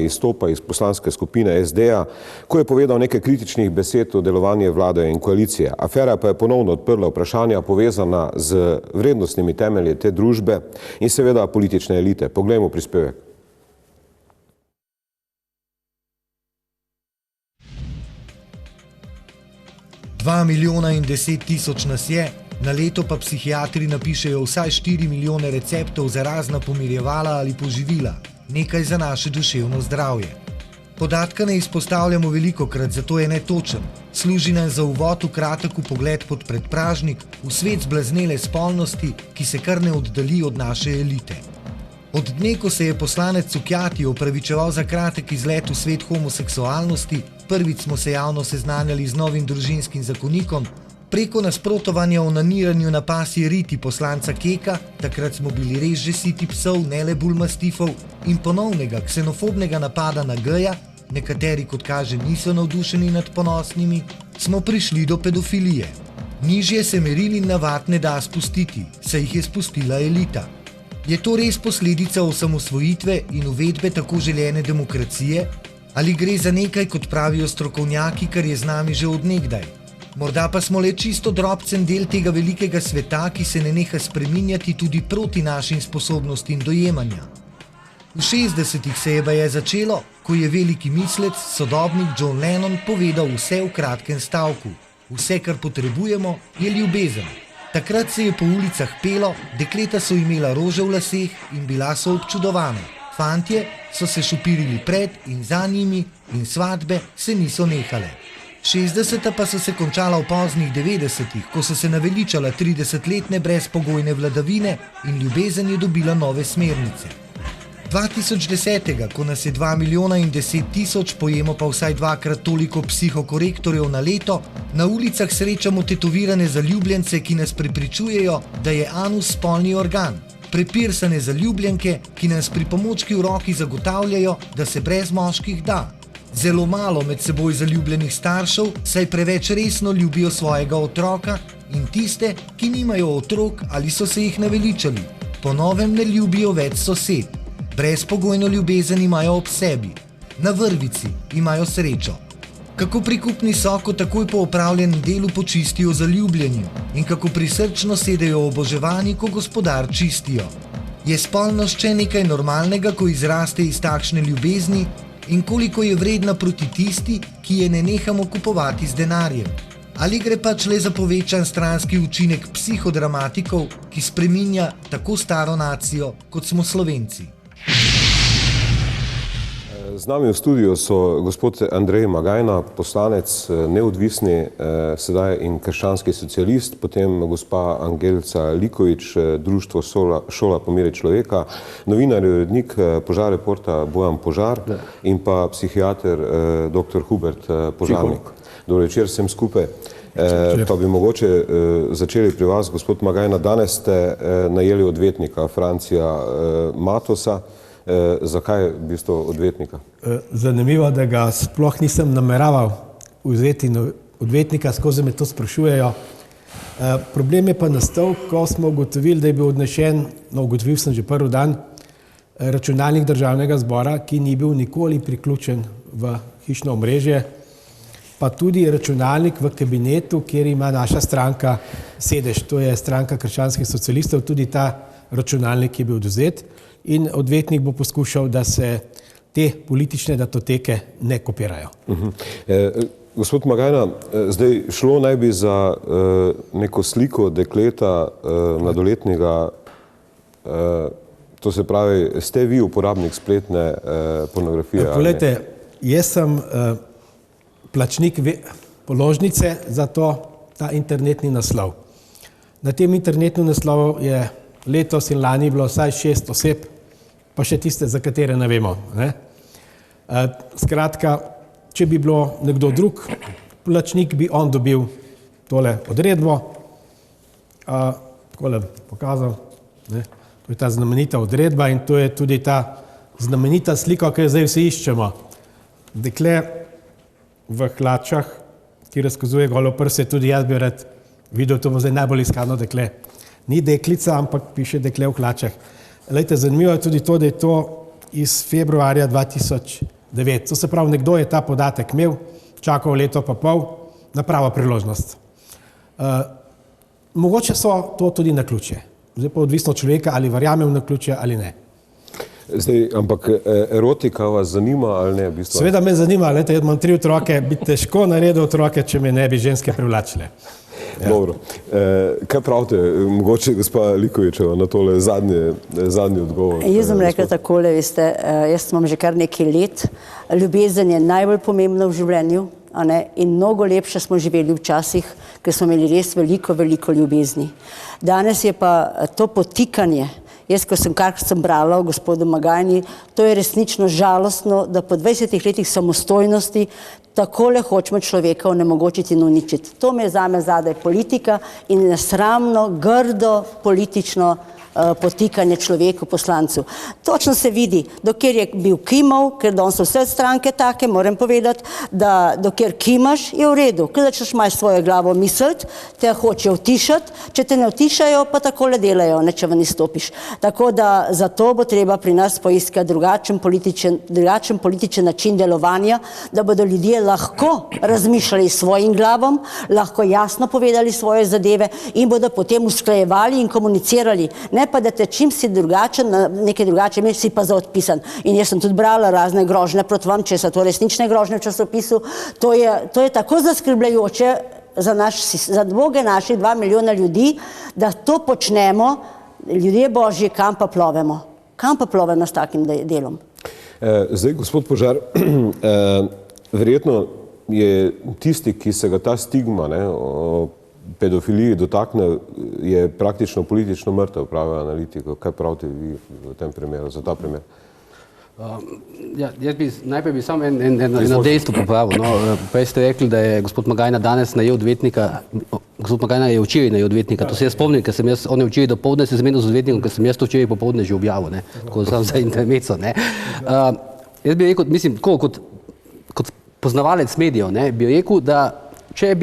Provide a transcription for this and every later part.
izstopa iz poslanske skupine SD-ja, ko je povedal nekaj kritičnih besed o delovanju vlade in koalicije. Afera pa je ponovno odprla vprašanja povezana z vrednostnimi temelji te družbe in seveda politične elite. Poglejmo prispevek. Dva milijona in 10 tisoč nas je, na leto pa psihiatri napišejo vsaj 4 milijone receptov za razna pomirjevala ali poživila, nekaj za naše duševno zdravje. Podatka ne izpostavljamo velikokrat, zato je netočen. Služi nam za uvod v kratek pogled pod predpražnik, v svet zblaznele spolnosti, ki se kar ne oddalji od naše elite. Od dne, ko se je poslanec Cukjati opravičeval za kratek izlet v svet homoseksualnosti, prvič smo se javno seznanjali z novim družinskim zakonikom, preko nasprotovanja o naniranju na pasji riti poslanca Keka, takrat smo bili res že siti psov, ne le bulmastifov, in ponovnega ksenofobnega napada na geja, nekateri kot kaže niso navdušeni nad ponosnimi, smo prišli do pedofilije. Nižje se meril in navad ne da spustiti, saj jih je spustila elita. Je to res posledica osamosvojitve in uvedbe tako željene demokracije, ali gre za nekaj, kot pravijo strokovnjaki, kar je z nami že od nekdaj? Morda pa smo le čisto drobcen del tega velikega sveta, ki se ne neha spreminjati tudi proti našim sposobnostim dojemanja. V 60-ih se je baje začelo, ko je veliki mislec, sodobnik John Lennon povedal vse v kratkem stavku. Vse, kar potrebujemo, je ljubezen. Takrat se je po ulicah pelo, dekleta so imela rože v laseh in bila so občudovane. Fantje so se šopirili pred in za njimi in svatbe se niso nehale. 60-ta pa so se končala v poznih 90-ih, ko so se naveličala 30-letne brezpogojne vladavine in ljubezen je dobila nove smernice. 2010-ga, ko nas je 2 milijona in 10 tisoč, pojemo pa vsaj dvakrat toliko psihokorektorjev na leto, na ulicah srečamo tetovirane zaljubljence, ki nas prepričujejo, da je anus spolni organ. Prepirsane zaljubljenke, ki nas pri pomočki v roki zagotavljajo, da se brez moških da. Zelo malo med seboj zaljubljenih staršev, saj preveč resno ljubijo svojega otroka in tiste, ki nimajo otrok ali so se jih naveličali. Po novem ne ljubijo več sosed. Brezpogojno ljubezen imajo ob sebi. Na vrvici imajo srečo. Kako prikupni so, ko takoj po opravljenem delu počistijo zaljubljenim in kako prisrčno sedejo oboževani, ko gospodar čistijo. Je spolnost še nekaj normalnega, ko izraste iz takšne ljubezni in koliko je vredna proti tisti, ki je ne nehamo kupovati z denarjem? Ali gre pač le za povečan stranski učinek psihodramatikov, ki spreminja tako staro nacijo, kot smo Slovenci? Z nami v studiu so gospod Andrej Magajna, poslanec, neodvisni, sedaj in krščanski socialist, potem gospa Angelca Likovič, društvo Šola pomiri človeka, novinar in urednik Požar reporta Bojan Požar in pa psihiater dr. Hubert Požarnik. Dobro večer vsem skupaj. Pa bi mogoče začeli pri vas, gospod Magajna. Danes ste najeli odvetnika Francija Matosa. Zakaj v bistvu odvetnika? Zanimivo, da ga sploh nisem nameraval vzeti odvetnika, skozi me to sprašujejo. Problem je pa nastal, ko smo ugotovili, da je bil odnešen, ugotovil sem že prvi dan, računalnik Državnega zbora, ki ni bil nikoli priključen v hišno omrežje, pa tudi računalnik v kabinetu, kjer ima naša stranka sedež, to je stranka krščanskih socialistov, tudi ta računalnik je bil odvzet. In odvetnik bo poskušal, da se te politične datoteke ne kopirajo. Gospod Magajna, zdaj šlo naj bi za neko sliko dekleta mladoletnega, to se pravi, ste vi uporabnik spletne pornografije? Poglejte, jaz sem plačnik položnice za ta internetni naslov. Na tem internetnem naslovu je letos in lani bilo vsaj 6 oseb, pa še tiste, za katere ne vemo. Skratka, če bi bilo nekdo drug plačnik, bi on dobil tole odredbo. Takole pokazal. To je ta znamenita odredba in to je tudi ta znamenita slika, ki jo zdaj vsi iščemo. Dekle v hlačah, ki razkazuje golo prse, tudi jaz bi rad videl, to bo zdaj najbolj iskano dekle. Ni deklica, ampak piše dekle v hlačah. Lejte, zanimivo je tudi to, da je to iz februarja 2009. To se pravi, nekdo je ta podatek imel, čakal leto pa pol na pravo priložnost. Mogoče so to tudi naključje. Zdaj pa odvisno od človeka, ali verjame v naključje ali ne. Zdaj, ampak erotika vas zanima ali ne? V bistvu? Seveda me zanima, jaz imam 3 otroke, bi težko naredil otroke, če me ne bi ženske privlačile. Ja. Dobro. Kaj pravite, mogoče gospa Likovičeva, na tole zadnji odgovor? Jaz sem rekla takole, veste, jaz imam že kar nekaj let. Ljubezen je najbolj pomembna v življenju, a ne? In mnogo lepše smo živeli včasih, ker smo imeli res veliko ljubezni. Danes je pa to potikanje. Jaz, ko sem brala o gospodu Magajni, to je resnično žalostno, da po 20 letih samostojnosti takole hočemo človeka onemogočiti in uničiti. To me je zame zadaj politika in nesramno, grdo politično potikanje človeku, poslancu. Točno se vidi, dokler je bil kimal, ker danes so vse stranke take, moram povedati, da dokler kimaš, je v redu. Ker začneš imaš svojo glavo misliti, te hočejo utišati, če te ne utišajo, pa takole delajo, ne, če ven izstopiš. Tako da zato bo treba pri nas poiskati drugačen političen način delovanja, da bodo ljudje lahko razmišljali s svojim glavom, lahko jasno povedali svoje zadeve in bodo potem usklajevali in komunicirali. Ne pa, da te čim si drugačen, nekaj drugače, si pa za odpisan. In jaz sem tudi brala razne grožnje proti vam, če so to resnične grožnje v časopisu. To je tako zaskrbljajoče za Boge naših 2 milijona ljudi, da to počnemo, ljudje božji, kam pa plovemo? Kam pa plovemo s takim delom? Zdaj, gospod Požar, verjetno je tisti, ki se ga ta stigma, ne, o pedofiliji dotakne, je praktično politično mrtev, pravi analitiko. Kaj pravite vi v tem primeru, za ta primer? Najprej bi samo eno dejstvo popravil. Prej ste rekli, da je gospod Magajna danes najel odvetnika, gospod Magajna je včeraj najel odvetnika, to se jaz spomnim, ker sem jaz, on je včeraj dopoldne se zmenil z odvetnikom, ker sem jaz to včeraj popoldne že objavil, tako sam za intermeco. Jaz bi rekel, mislim, kot poznavalec medijev, bi rekel, da če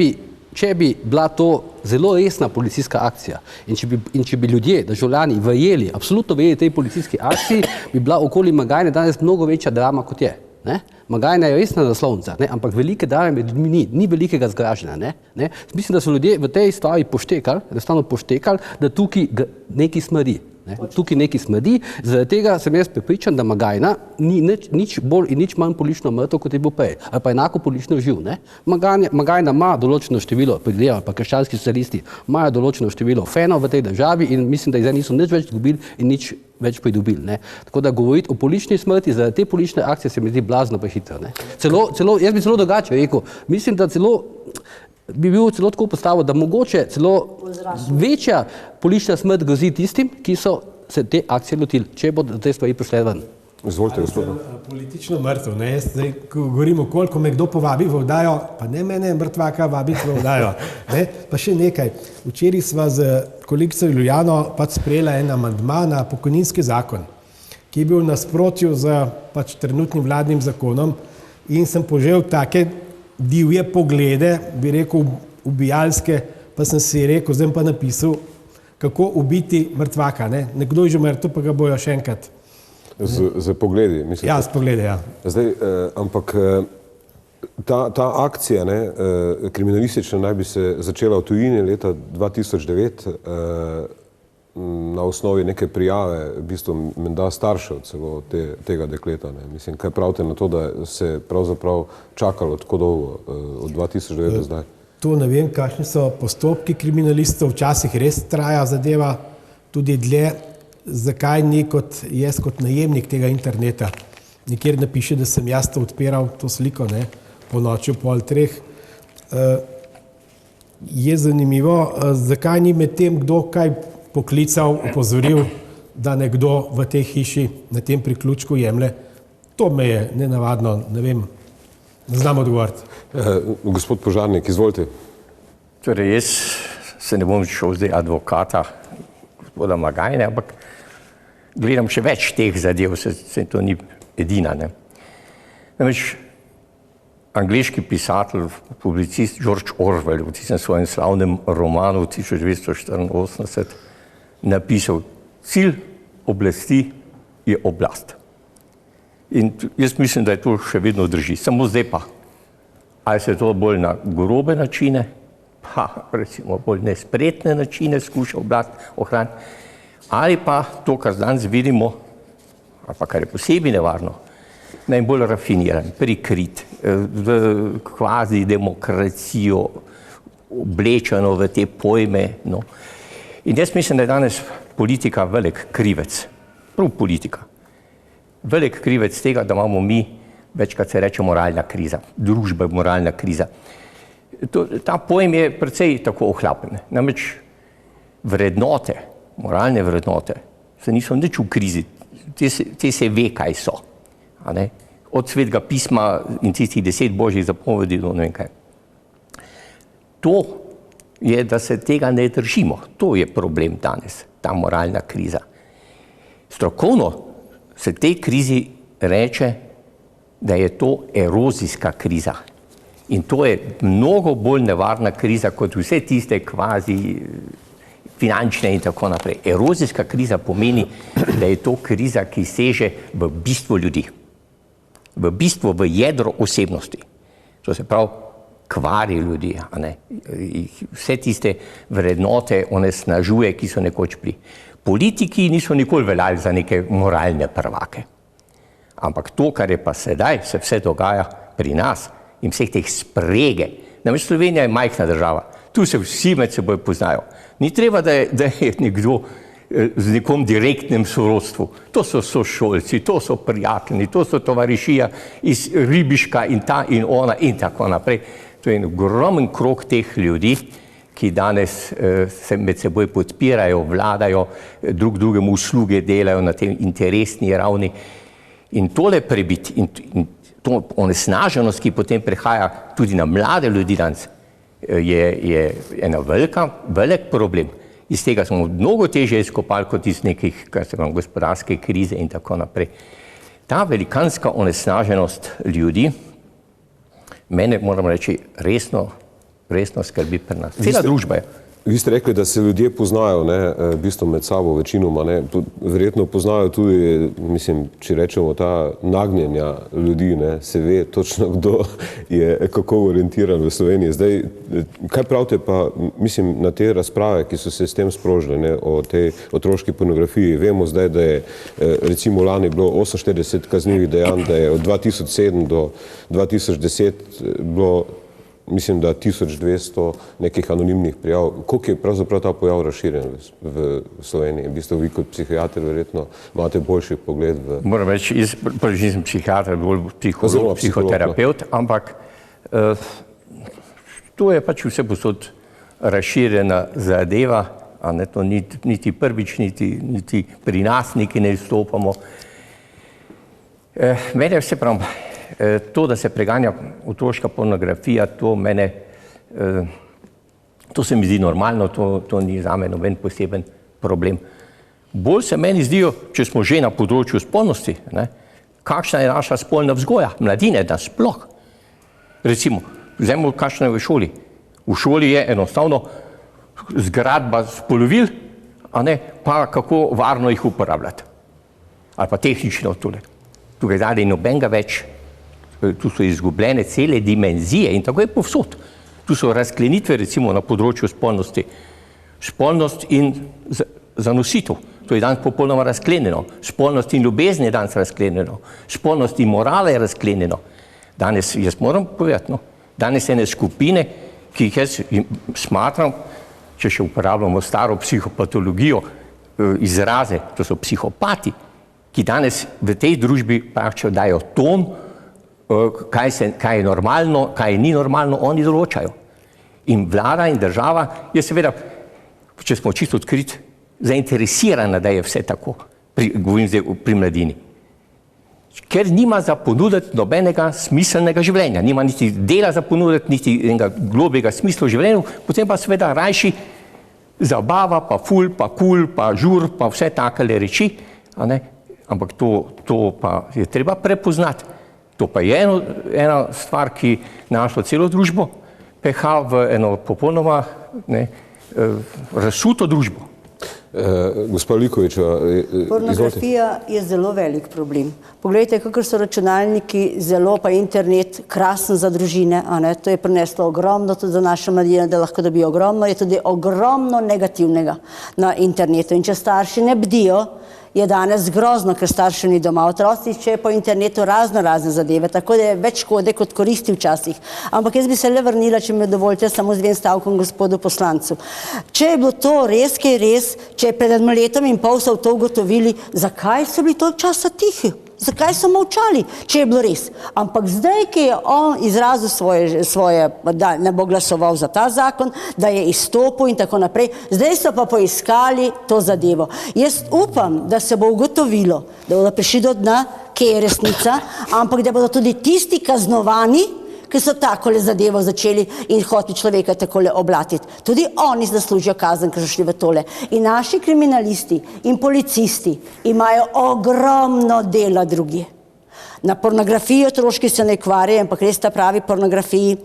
bi bila to zelo resna policijska akcija in če bi ljudje, državljani verjeli, absolutno verjeli tej policijski akciji, bi bila okoli Magajne danes mnogo večja drama, kot je. Magajna je res na naslovnicah, ampak velike drame med ljudmi ni velikega zgražanja. Mislim, da so ljudje v tej stvari poštekali, da tukaj nekaj smrdi. Tukaj nekaj smrdi, zaradi tega sem jaz prepričan, da Magajna ni nič bolj in nič manj politično mrtev, kot je bil prej, ali pa enako politično živ. Magajna ima določeno število, predvidevam, pa krščanski socialisti imajo določeno število fanov v tej državi in mislim, da zdaj niso nič več izgubili in nič več pridobili. Tako da govoriti o politični smrti zaradi te politične akcije se mi zdi blazno prehitro. Jaz bi celo drugače rekel, mislim, da bi bil celo tako postavil, da mogoče celo večja politična smrt grozi tistim, ki so se te akcije lotili, če bodo te stvari prišle ven. Izvolite, gospod. Politično mrtev, zdaj, ko govorimo, koliko me kdo povabi v oddajo, pa ne mene mrtvaka vabiti v oddajo. Pa še nekaj. Včeraj sva z kolegico Julijano sprejela en amandma na pokojninski zakon, ki je bil v nasprotju z trenutnim vladnim zakonom in sem požel take divje poglede, bi rekel ubijalske, pa sem si rekel, zdaj pa napisal, kako ubiti mrtvaka. Nekdo je že mrtev, pa ga bojo še enkrat. Z pogledi, mislite? Ja, z pogledi, ja. Zdaj, ampak ta akcija kriminalistična naj bi se začela v tujini leta 2009 na osnovi neke prijave, v bistvu menda staršev celo tega dekleta. Mislim, kaj pravite na to, da se pravzaprav čakalo tako dolgo, od 2009 do zdaj? To ne vem, kakšni so postopki kriminalistov, včasih res traja zadeva tudi dlje. Zakaj ni jaz kot najemnik tega interneta? Nikjer napiše, da sem jaz to odpiral, to sliko, po noči ob 2:30. Je zanimivo, zakaj ni med tem kdo kaj poklical, opozoril, da nekdo v tej hiši na tem priključku jemlje. To me je nenavadno, ne vem, ne znam odgovoriti. Gospod Požarnik, izvolite. Torej, jaz se ne bom šel zdaj advokata gospoda Magajne, ampak gledam še več teh zadev, se to ni edina. Namreč angleški pisatelj, publicist George Orwell v tistem svojem slavnem romanu 1984 napisal, cilj oblasti je oblast. In jaz mislim, da je to še vedno drži. Samo zdaj pa, ali se to bolj na grobe načine, pa recimo bolj nespretne načine skuša oblast ohraniti, ali pa to, kar danes vidimo, ali pa kar je posebej nevarno, najbolj rafiniran, prikrit, v kvazi demokracijo oblečeno v te pojme. No. In jaz mislim, da je danes politika velik krivec, prav politika. Velik krivec tega, da imamo mi, večkrat se reče moralna kriza, družba je moralna kriza. Ta pojem je precej tako ohlapen. Namreč vrednote, moralne vrednote, se niso nič v krizi, te se ve, kaj so. A ne? Od Svetega pisma in tistih 10 božjih zapovedi do ne vem kaj. To je, da se tega ne držimo. To je problem danes, ta moralna kriza. Strokovno se tej krizi reče, da je to erozijska kriza. In to je mnogo bolj nevarna kriza, kot vse tiste kvazi finančne in tako naprej. Erozijska kriza pomeni, da je to kriza, ki seže v bistvo ljudi. V bistvo, v jedro osebnosti. To se pravi, kvari ljudi. A ne? Vse tiste vrednote onesnažuje, ki so nekoč bili. Politiki niso nikoli veljali za neke moralne prvake. Ampak to, kar je pa sedaj, se vse dogaja pri nas in vseh teh sprege. Namreč Slovenija je majhna država. Tu se vsi med seboj poznajo. Ni treba, da je nekdo z nekom direktnem sorodstvu. To so sošolci, to so prijatelji, to so tovarišija iz Ribiška in ta in ona in tako naprej. To je en ogromen krog teh ljudi, ki danes se med seboj podpirajo, vladajo, drug drugemu usluge delajo na tej interesni ravni. In tole prebiti, in to onesnaženost, ki potem prehaja tudi na mlade ljudi danes, je ena velik problem. Iz tega smo mnogo težje izkopali kot iz nekih, kar se vam, gospodarske krize in tako naprej. Ta velikanska onesnaženost ljudi mene, moram reči, resno skrbi pri nas. Cela družba je. Vi ste rekli, da se ljudje poznajo, ne, v bistvu med sabo večinoma, ne, verjetno poznajo tudi, mislim, če rečemo ta nagnjenja ljudi, ne, se ve točno, kdo je kako orientiran v Sloveniji. Zdaj, kaj pravite pa, mislim, na te razprave, ki so se s tem sprožile, ne, o tej otroški pornografiji. Vemo zdaj, da je recimo lani bilo 48 kaznivih dejanj, da je od 2007 do 2010 bilo, mislim, da 1200 nekih anonimnih prijav. Koliko je pravzaprav ta pojav razširjen v Sloveniji? V bistvu vi kot psihiater verjetno imate boljši pogled v... Moram reči, jaz nisem psihiater, bolj psihoterapeut, ampak to je pač vse posod razširjena zadeva, a ne to niti prvič, niti pri nas nekaj ne izstopamo. Mene vse pravim, to, da se preganja otroška pornografija, to se mi zdi normalno, to ni zame noben poseben problem. Bolj se meni zdijo, če smo že na področju spolnosti, ne, kakšna je naša spolna vzgoja, mladine, da sploh. Recimo, vzemimo, kakšna je v šoli. V šoli je enostavno zgradba spolovil, a ne, pa kako varno jih uporabljati. Ali pa tehnično tole. Tukaj zadaj nobenega več. Tu so izgubljene cele dimenzije in tako je povsod. Tu so razklenitve recimo na področju spolnosti. Spolnost in zanositev. To je danes popolnoma razklenjeno. Spolnost in ljubezen je danes razklenjeno. Spolnost in morala je razklenjeno. Danes, jaz moram povedati, no, danes ene skupine, ki jih jaz smatram, če še uporabljamo staro psihopatologijo, izraze, to so psihopati, ki danes v tej družbi praktično dajo ton, kaj je normalno, kaj ni normalno, oni določajo. In vlada in država je seveda, če smo čisto odkriti, zainteresirana, da je vse tako, govorim zdaj pri mladini. Ker nima za ponuditi nobenega smiselnega življenja, nima niti dela za ponuditi, niti enega globjega smisla v življenju, potem pa seveda rajši zabava, pa ful, pa kul, pa žur, pa vse takele reči, a ne? Ampak to pa je treba prepoznati. To pa je ena stvar, ki našlo celo družbo peha v eno popolnoma razsuto družbo. Gospa Likoviča, izvolite. Pornografija je zelo velik problem. Poglejte, kakor so računalniki, zelo pa internet krasen za družine, a ne? To je prineslo ogromno tudi za naše mladine, da lahko dobijo ogromno, je tudi ogromno negativnega na internetu. In če starši ne bdijo, je danes grozno, ker staršev ni doma. Otroci iščejo po internetu razne zadeve, tako da je več škode kot koristi včasih. Ampak jaz bi se le vrnila, če mi dovolite, samo z dvem stavkom gospodu poslancu. Če je bilo to res, kaj res, če je pred letom in pol so to ugotovili, zakaj so bili toliko časa tihi? Zakaj so molčali, če je bilo res? Ampak zdaj, ki je on izrazil svoje, da ne bo glasoval za ta zakon, da je izstopil in tako naprej, zdaj so pa poiskali to zadevo. Jaz upam, da se bo ugotovilo, da bodo prišli do dna, kje je resnica, ampak da bodo tudi tisti kaznovani, ki so takole zadevo začeli in hoteli človeka takole oblatiti. Tudi oni zaslužijo kazen, ker so šli v tole. In naši kriminalisti in policisti imajo ogromno dela drugje. Na pornografiji otroški se ne ukvarjajo, ampak res ta pravi pornografiji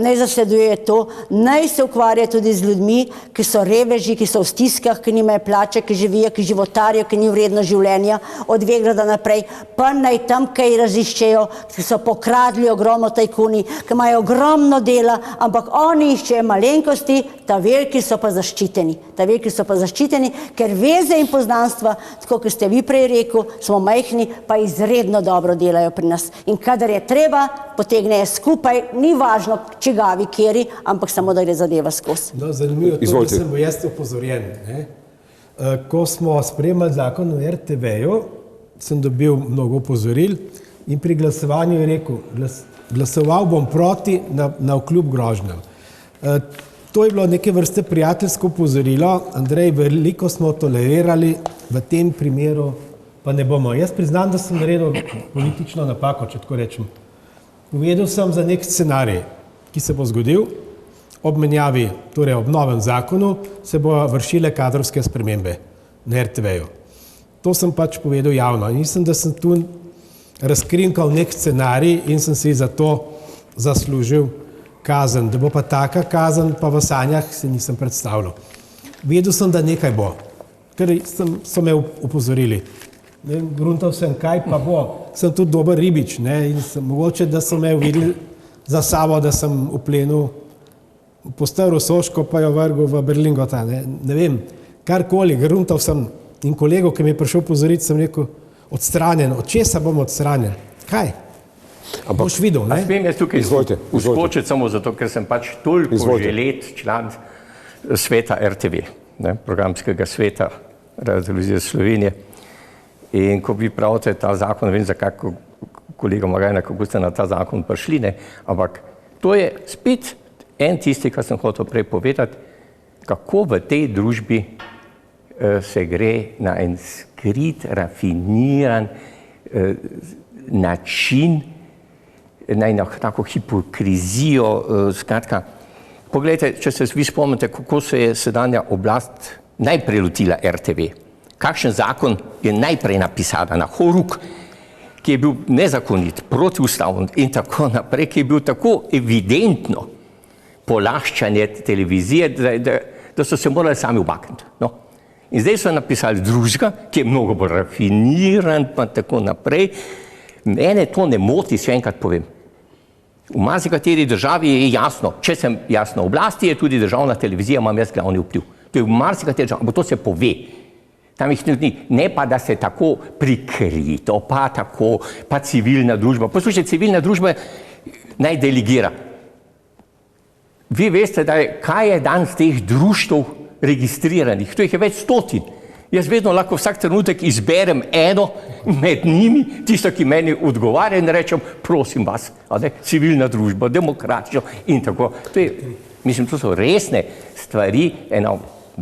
ne zasleduje to, naj se ukvarja tudi z ljudmi, ki so reveži, ki so v stiskah, ki nimajo plače, ki živijo, ki životarijo, ki ni vredno življenja od Vegrada naprej, pa naj tam kaj raziščejo, ki so pokradli ogromno tajkuni, ki imajo ogromno dela, ampak oni iščejo malenkosti, ta veliki so pa zaščiteni. Ta veliki so pa zaščiteni, ker veze in poznanstva, tako kot ste vi prej rekel, smo majhni, pa izredno dobro delajo pri nas. In kadar je treba, potegnejo skupaj, ni važno čigavi, kjeri, ampak samo, da gre zadeva skozi. No, zanimivo to, da sem bil jaz opozorjen. Ko smo sprejemali zakon o RTV-ju, sem dobil mnogo opozoril in pri glasovanju je rekel, glasoval bom proti na vkljub grožnjam. To je bilo neke vrste prijateljsko opozorilo. Andrej, veliko smo tolerirali, v tem primeru pa ne bomo. Jaz priznam, da sem naredil politično napako, če tako rečem. Uvedel sem za nek scenarij, ki se bo zgodil, ob menjavi, torej ob novem zakonu, se bo vršile kadrovske spremembe na RTV-ju. To sem pač povedal javno. In mislim, da sem tu razkrinkal nek scenarij in sem si za to zaslužil kazen. Da bo pa taka kazen, pa v sanjah se nisem predstavljal. Vedel sem, da nekaj bo, ker so me upozorili. Gruntal sem, kaj pa bo. Sem tudi dober ribič, ne, in mogoče, da so me videli za sabo, da sem uplenil, postavil soško, pa jo vrgel v Berlingota, ne vem, karkoli, gruntal sem in kolego, ki mi je prišel pozoriti, sem rekel, odstranjen, od česa bom odstranjen? Kaj? Boš videl, ne? Smem jaz tukaj uskočiti samo zato, ker sem pač toliko že let član sveta RTV, ne, programskega sveta Radiotelevizije Slovenije. In ko vi pravite ta zakon, ne vem zakaj, kolega Magajna, kako ste na ta zakon prišli, ne, ampak to je spet en tisti, kar sem hotel prej povedati, kako v tej družbi se gre na en skrit, rafiniran način, na tako hipokrizijo, skratka. Poglejte, če se vi spomnite, kako se je sedanja oblast najprej lotila RTV. Kakšen zakon je najprej napisala na horuk, ki je bil nezakonit, protiustaven in tako naprej, ki je bil tako evidentno polaščanje televizije, da so se morali sami umakniti. No. In zdaj so napisali drugega, ki je mnogo bolj rafiniran, pa tako naprej. Mene to ne moti, še enkrat povem. V marsikateri državi je jasno, če sem jasno oblasti, je tudi državna televizija, imam jaz glavni vpliv. To je v marsikateri državi, ampak to se pove. Tam jih ni, ne pa, da se tako prikrito, pa tako, pa civilna družba. Poslušajte, civilna družba naj delegira. Vi veste, kaj je danes teh društev registriranih, to jih je več stotin. Jaz vedno lahko vsak trenutek izberem eno med njimi, tisto, ki meni odgovarja in rečem, prosim vas, civilna družba, demokratično in tako. Mislim, to so resne stvari, ena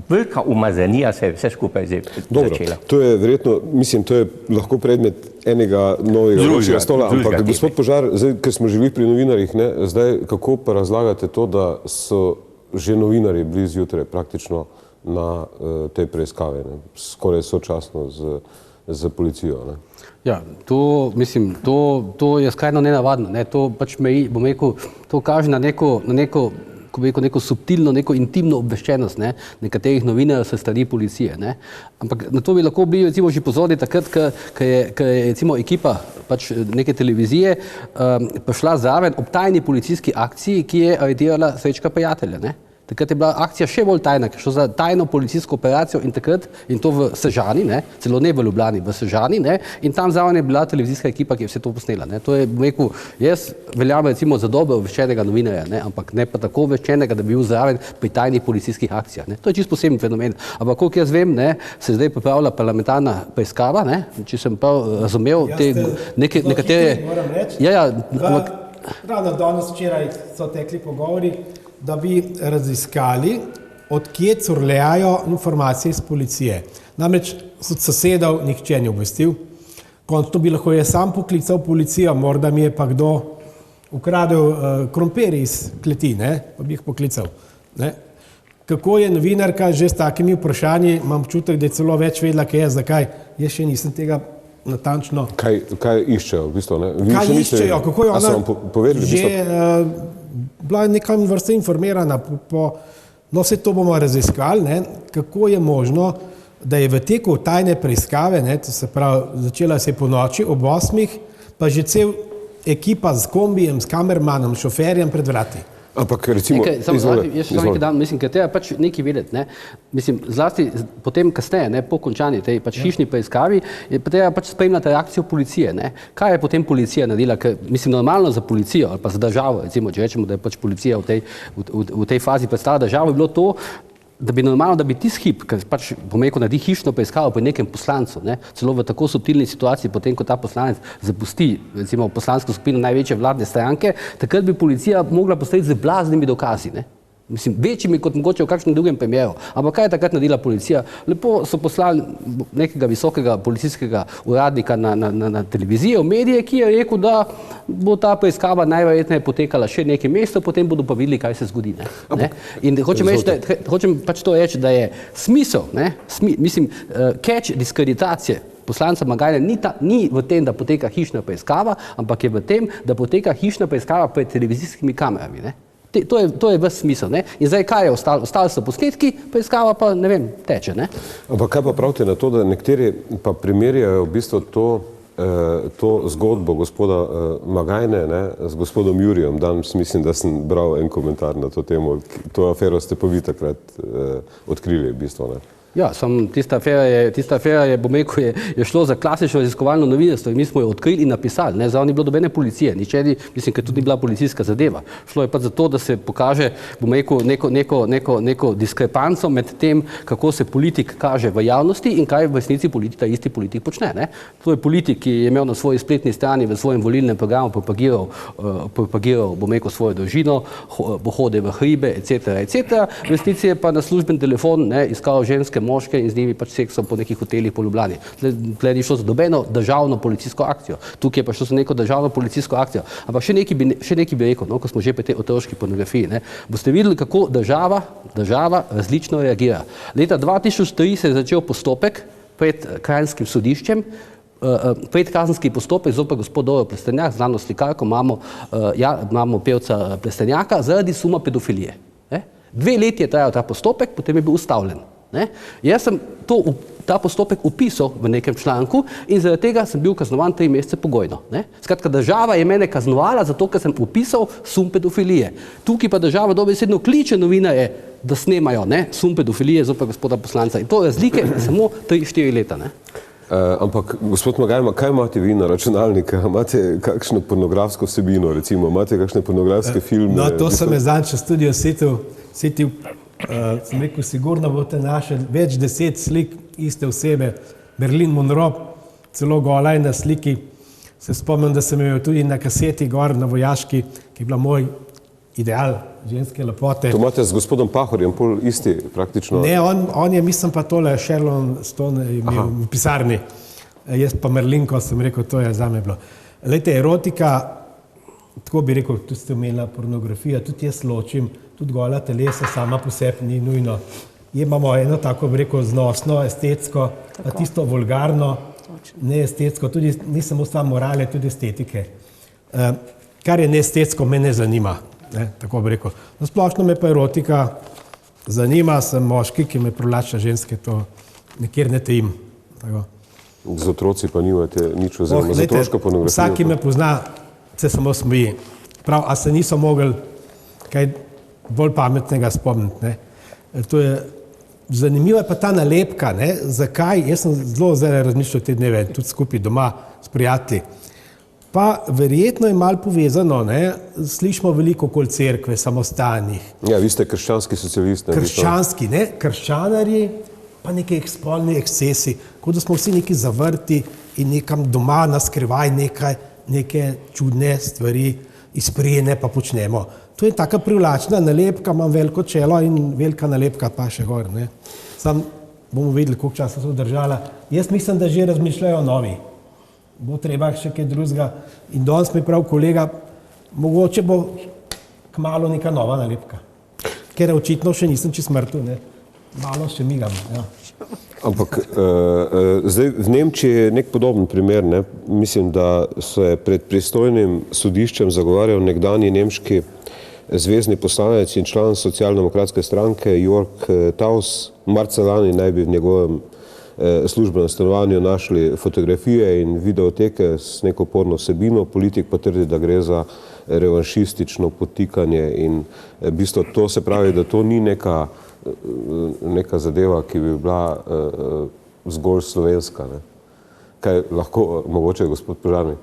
velika umazanija se je vse skupaj zdaj začela. To je verjetno, mislim, to je lahko predmet enega novega vročega stola, ampak gospod Požar, zdaj, ker smo živeli pri novinarjih, ne, zdaj kako pa razlagate to, da so že novinarji bili zjutraj praktično na tej preiskave, ne, skoraj sočasno z policijo, ne? Ja, to, mislim, to je skrajno nenavadno, ne, to pač bom rekel, to kaže na neko ko bi rekel, neko subtilno, neko intimno obveščenost, ne, nekaterih novinarjev s strani policije, ne. Ampak na to bi lahko bili recimo že pozorni takrat, ko je recimo ekipa pač neke televizije prišla zraven ob tajni policijski akciji, ki je aretirala Srečka Prijatelja, ne. Takrat je bila akcija še bolj tajna, ker šlo za tajno policijsko operacijo in takrat, in to v Sežani, ne, celo ne v Ljubljani, v Sežani, ne, in tam zraven je bila televizijska ekipa, ki je vse to posnela, ne. To je, bom rekel, jaz veljam recimo za dobro obveščenega novinarja, ne, ampak ne pa tako obveščenega, da bi bil zraven pri tajnih policijskih akcijah, ne. To je čisto poseben fenomen. Ampak koliko jaz vem, ne, se zdaj pripravlja parlamentarna preiskava, ne, če sem prav razumel, te nekatere... Ravno danes včeraj so tekli pogovori, da bi raziskali, od kje curljajo informacije iz policije. Namreč od sosedov nihče ni obvestil. Končno bi lahko jaz sam poklical policijo, morda mi je pa kdo ukradel krompir iz kleti, ne, pa bi jih poklical. Ne. Kako je novinarka že s takimi vprašanji, imam občutek, da je celo več vedela, kaj je, zakaj. Jaz še nisem tega natančno. Kaj iščejo, v bistvu, ne? Kaj iščejo, kako je ona že bila nekam vrsta informirana, no vse to bomo raziskali, ne, kako je možno, da je v teku tajne preiskave, ne, to se pravi, začela se je po noči ob 8, pa že cel ekipa z kombijem, s kamermanom, šoferjem pred vrati. Ampak recimo... Mislim, ker treba pač nekaj vedeti, ne. Mislim, zlasti potem kasneje, ne, po končani tej pač hišni preiskavi, je pa treba pač spremljati reakcijo policije, ne. Kaj je potem policija naredila, ker mislim, normalno za policijo ali pa za državo, recimo, če rečemo, da je pač policija v tej fazi predstavlja državo, je bilo to, da bi normalno, da bi tisti hip, ker pač, bom rekel, naredi hišno preiskavo pri nekem poslancu, ne, celo v tako subtilni situaciji, potem, ko ta poslanec zapusti, recimo, poslansko skupino največje vladne stranke, takrat bi policija mogla postaviti z blaznimi dokazi, ne. Mislim, večjimi kot mogoče v kakšnem drugem primeru. Ampak kaj je takrat naredila policija? Lepo so poslali nekega visokega policijskega uradnika na televizijo, v medije, ki je rekel, da bo ta preiskava najverjetneje potekala še nekaj mesecev, potem bodo pa videli, kaj se zgodi. Ne? In hočem pač to reči, da je smisel, ne? Catch diskreditacije poslanca Magajne ni v tem, da poteka hišna preiskava, ampak je v tem, da poteka hišna preiskava pred televizijskimi kamerami. Ne? To je ves smisel. Ne? In zdaj kaj je ostalo? Ostali so posnetki, preiskava pa, ne vem, teče. Ne? Ampak kaj pa pravite na to, da nekateri pa primerjajo v bistvu to zgodbo gospoda Magajne, ne, z gospodom Jurijem. Danes mislim, da sem bral en komentar na to temo. To afero ste pa vi takrat odkrili v bistvu. Ne? Ja, tista afera je, bom rekel, je šlo za klasično raziskovalno novinarstvo in mi smo jo odkrili in napisali. Ne, zdaj ni bilo dobene policije, mislim, ker tudi ni bila policijska zadeva. Šlo je pa za to, da se pokaže, bom rekel, neko diskrepanco med tem, kako se politik kaže v javnosti in kaj v resnici ta isti politik počne. Ne. To je politik, ki je imel na svoji spletni strani v svojem volilnem programu propagiral, bom rekel, svojo družino, pohode v hribe, etc. V resnici je pa na služben telefon, ne, iskal ženske moške in z njimi pač seksom po nekih hotelih po Ljubljani. Tle ni šlo za dobeno državno policijsko akcijo. Tukaj je pa šlo za neko državno policijsko akcijo. Ampak še nekaj bi rekel, no, ko smo že pri tej otroški pornografiji. Ne, boste videli, kako država različno reagira. Leta 2003 se je začel postopek pred kranjskim sodiščem, predkazenski postopek zoper gospod Doro Plestenjak, znano slikarko, mamo pevca Plestenjaka, zaradi suma pedofilije. 2 leti je trajal ta postopek, potem je bil ustavljen. Ne? Jaz sem ta postopek opisal v nekem članku in zaradi tega sem bil kaznovan 3 mesece pogojno. Ne? Skratka, država je mene kaznovala zato, ker sem opisal sum pedofilije. Tukaj pa država dobesedno kliče novinarje, da snemajo, ne, sum pedofilije zoper gospoda poslanca. In to razlike samo 3-4 leta. Ne? Ampak, gospod Magajna, kaj imate vi na računalniku? Imate kakšno pornografsko vsebino, recimo? Imate kakšne pornografske filme? No, to sem je zadnjič v studiu setil. Sem rekel, sigurno boste našli več 10 slik iste osebe. Berlin Monroe, celo gola je na sliki. Se spomnim, da sem jo tudi na kaseti gor na vojaški, ki je bila moj ideal ženske lepote. To imate z gospodom Pahorjem, pol isti praktično? Ne, on je, mislim pa tole, Sherlock Stone imel v pisarni. Jaz pa Merlinko sem rekel, to je zame bilo. Lejte, erotika, tako bi rekel, tudi ste imela pornografija, tudi jaz ločim, tudi gola telesa sama po sebi ni nujno. Imamo eno tako, bi rekel, znosno, estetsko, pa tisto vulgarno, ne estetsko, tudi ni samo stvar morale, tudi estetike. Kar je neestetsko, me ne zanima. ne, tako bi rekel. Nasplošno me pa erotika zanima, sem moški, ki me privlača ženske, to nikjer ne tajim. Tako. Z otroci pa nimate nič oziroma z otroško pornografijo? Vsak, ki me pozna, se samo smeji. Prav, a se niso mogli kaj bolj pametnega spomniti, ne. To je, zanimiva je pa ta nalepka, ne, zakaj, jaz sem zelo zdaj razmišljal te dneve, tudi skupaj doma s prijatelji. Pa verjetno je malo povezano, ne, slišimo veliko okoli cerkve, samostanih. Ja, vi ste krščanski socialist. Krščanski, ne, krščanarji, pa neki spolni ekscesi, kot da smo vsi neki zavrti in nekam doma naskrivaj neke čudne stvari izprijene pa počnemo. To je taka privlačna nalepka, imam veliko čelo in velika nalepka pa še gor, ne. Sam bomo videli, koliko časa so držala. Jaz mislim, da že razmišljajo novi. Bo treba še kaj drugega. In danes mi prav kolega, mogoče bo kmalu neka nova nalepka. Ker očitno še nisem čist mrtev, ne. Malo še migam, ja. Ampak zdaj v Nemčiji je nek podoben primer, ne. Mislim, da se je pred pristojnim sodiščem zagovarjal nekdanji nemški zvezni poslanec in član socialdemokratske stranke Jörg Taus. Marca lani naj bi v njegovem službenem stanovanju našli fotografije in videoteke s neko porno vsebino. Politik pa trdi, da gre za revanšistično podtikanje in v bistvu to se pravi, da to ni neka zadeva, ki bi bila zgolj slovenska, ne. Kaj lahko, mogoče gospod Požarnik?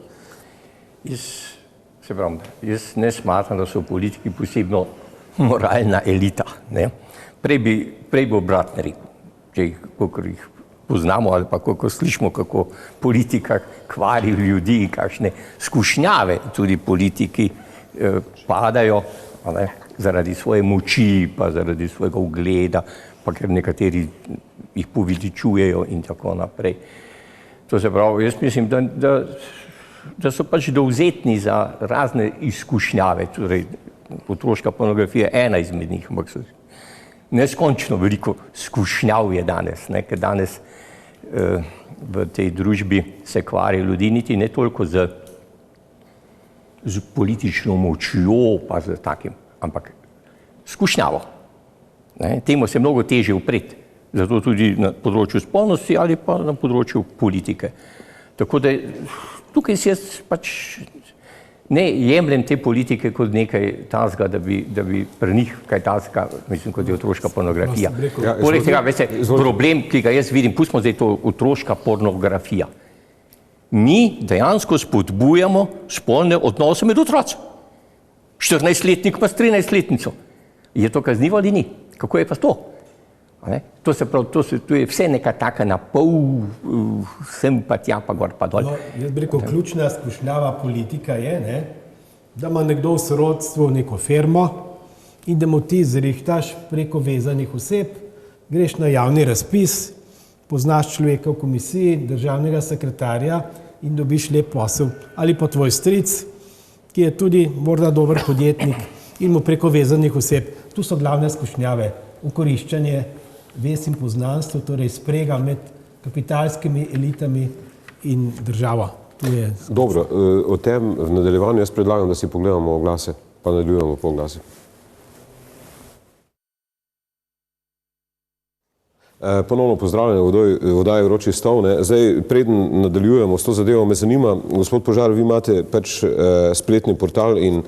Jaz ne smatram, da so politiki posebno moralna elita, ne. Prej bi obratno rekel, če jih poznamo ali pa kako slišimo, kako politika kvari ljudi, kakšne skušnjave tudi politiki padajo, ne, zaradi svoje moči, pa zaradi svojega ugleda, pa ker nekateri jih poveličujejo in tako naprej. To se pravi, jaz mislim, da so pač dovzetni za razne izkušnjave, torej otroška pornografija je ena izmed njih, ampak neskončno veliko skušnjav je danes, ne, ker danes v tej družbi se kvari ljudi, niti ne toliko z politično močjo, pa z takim, ampak skušnjavo. Ne, temu se mnogo težje upreti, zato tudi na področju spolnosti ali pa na področju politike. Tako da tukaj si jaz pač ne jemljem te politike kot nekaj tazga, da bi pri njih kaj tazga, mislim, kot je otroška pornografija. Poleg tega, veste, problem, ki ga jaz vidim, pustimo zdaj to otroška pornografija. Mi dejansko spodbujamo spolne odnose med otroci. 14-letnik pa s 13-letnico. Je to kaznivo ali ni? Kako je pa to? To se pravi, to je vse neka taka napol, sem pa tja, pa gor, pa dol. No, jaz bi rekel, ključna skušnjava politika je, ne, da ima nekdo v sorodstvu neko firmo in da mu ti zrihtaš preko vezanih oseb, greš na javni razpis, poznaš človeka v komisiji, državnega sekretarja in dobiš lep posel. Ali pa tvoj stric, ki je tudi morda dober podjetnik in mu preko vezanih oseb. Tu so glavne skušnjave, ukoriščanje, vez in poznanstvo, torej sprega med kapitalskimi elitami in državo. Dobro, o tem v nadaljevanju jaz predlagam, da si pogledamo oglase, pa nadaljujemo po oglasi. Ponovno pozdravljene v oddaji Vroči stol. Zdaj, preden nadaljujemo s to zadevo, me zanima, gospod Požar, vi imate pač spletni portal in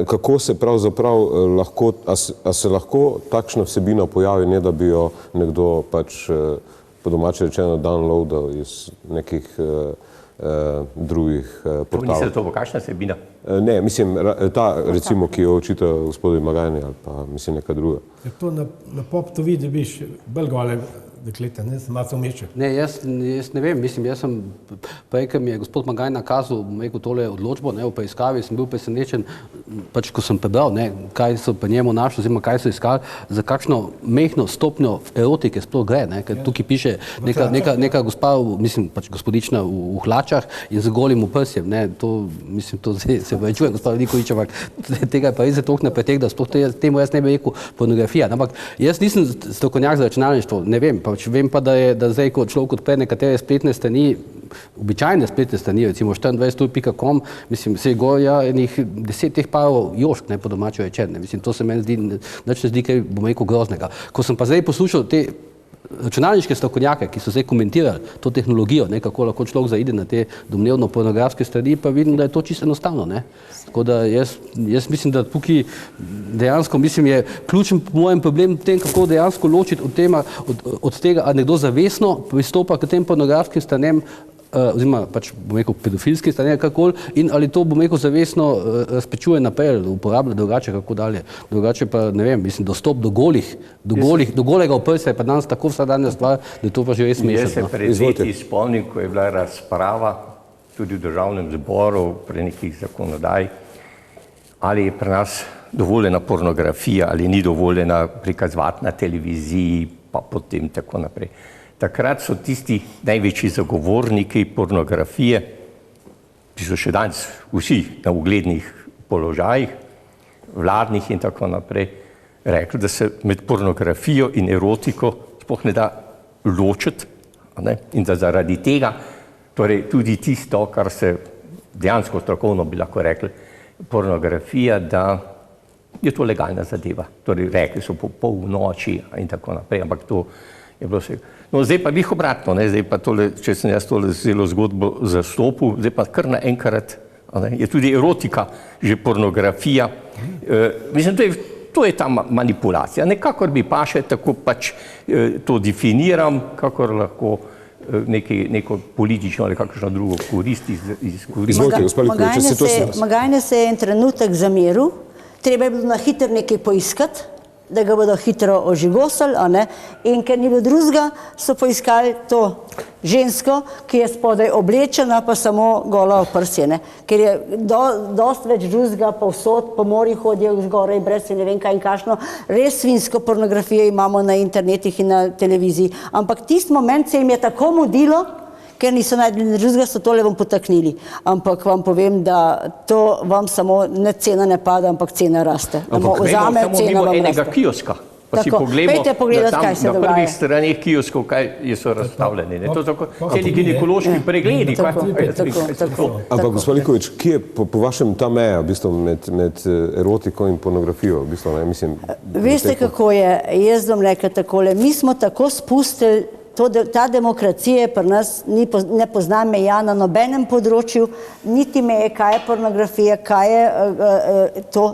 kako se pravzaprav lahko, a se lahko takšna vsebina pojavi, ne da bi jo nekdo pač po domače rečeno downloadal iz nekih drugih portalov. Mislite, to bo kakšna vsebina? Ne, mislim, ta recimo, ki jo očita gospodu Magajni ali pa mislim neka druga. To na pop to vidi, biš bolj gole dekleta, ne, sem malo umeščen. Ne, jaz ne vem, mislim, jaz sem prej, ko mi je gospod Magaj nakazal tole odločbo, ne, v preiskavi, sem bil presenečen, pač ko sem prebral, ne, kaj so pa njemu našli, oziroma kaj so iskali, za kakšno mehno stopnjo erotike sploh gre, ne, ker tukaj piše neka gospa, mislim, pač gospodična v hlačah in z golim oprsjem, ne, to, mislim, to se vrečujem, gospod Likovič, ampak tega je pa res toliko na pretek, da sploh temu jaz ne bi rekel pornografija, ampak jaz nisem strokovnjak za računalništvo, ne vem, pač vem pa, da zdaj, ko človek odpre nekatere spletne strani, običajne spletne strani, recimo 24ur.com, mislim, se je gor enih 10 teh parov jošk, ne po domače rečeno. Mislim, to se meni zdi, nič ne zdi kaj, bom rekel, groznega. Ko sem pa zdaj poslušal te računalniške strokovnjake, ki so zdaj komentirali to tehnologijo, ne, kako lahko človek zaide na te domnevno pornografske strani, pa vidim, da je to čisto enostavno, ne. Tako da jaz mislim, da tukaj dejansko, mislim, je ključen po mojem problem v tem, kako dejansko ločiti od tega, ali nekdo zavestno pristopa k tem pornografskim stranem, oziroma pač, bom rekel, pedofilski strani, kakoli, in ali to, bom rekel, zavestno razpečuje naprej, uporablja drugače, kako dalje. Drugače pa, ne vem, mislim, dostop do golega oprsja je pa danes tako vsakdanja stvar, da je to pa že res smešno. Jaz se pred leti spomnim, ko je bila razprava tudi v državnem zboru pri nekih zakonodaj, ali je pri nas dovoljena pornografija, ali ni dovoljena prikazovati na televiziji, pa potem tako naprej. Takrat so tisti največji zagovorniki pornografije, ki so še danes vsi na uglednih položajih, vladnih in tako naprej, rekli, da se med pornografijo in erotiko sploh ne da ločiti, in da zaradi tega, torej tudi tisto, kar se dejansko strokovno bi lahko rekli, pornografija, da je to legalna zadeva. Torej rekli so po polnoči in tako naprej, ampak to je bilo vse. No, zdaj pa bih obratno, zdaj pa tole, če sem jaz tole celo zgodbo zastopil, zdaj pa kar naenkrat je tudi erotika, že pornografija. Mislim, to je ta manipulacija. Nekakor bi paše, tako pač to definiram, kakor lahko neko politično ali kakšno drugo korist izkoristim. Magajne se je en trenutek zameril, treba je bilo na hitro nekaj poiskati, da ga bodo hitro ožigosali, in ker ni bilo drugega, so poiskali to žensko, ki je spodaj oblečena, pa samo gola oprsje, ker je dosti več drugega povsod, po morju hodijo zgoraj, brez ne vem kaj in kakšno, res svinsko pornografijo imamo na internetih in na televiziji, ampak tisti moment se jim je tako mudilo, ker niso najdli drugega, so tole vam potaknili. Ampak vam povem, da to vam samo ne cena ne pada, ampak cena raste. Ampak vemo enega kioska, pa si poglejmo, da tam na prvih straneh kioskov, kaj so razstavljeni. To so celi ginekološki pregledi. Ampak, gospod Likovič, kje je po vašem ta meja med erotiko in pornografijo? Veste, kako je? Jaz bom rekla takole, mi smo tako spustili, ta demokracija pri nas ne pozna meja na nobenem področju, niti meje, kaj je pornografija, kaj je to,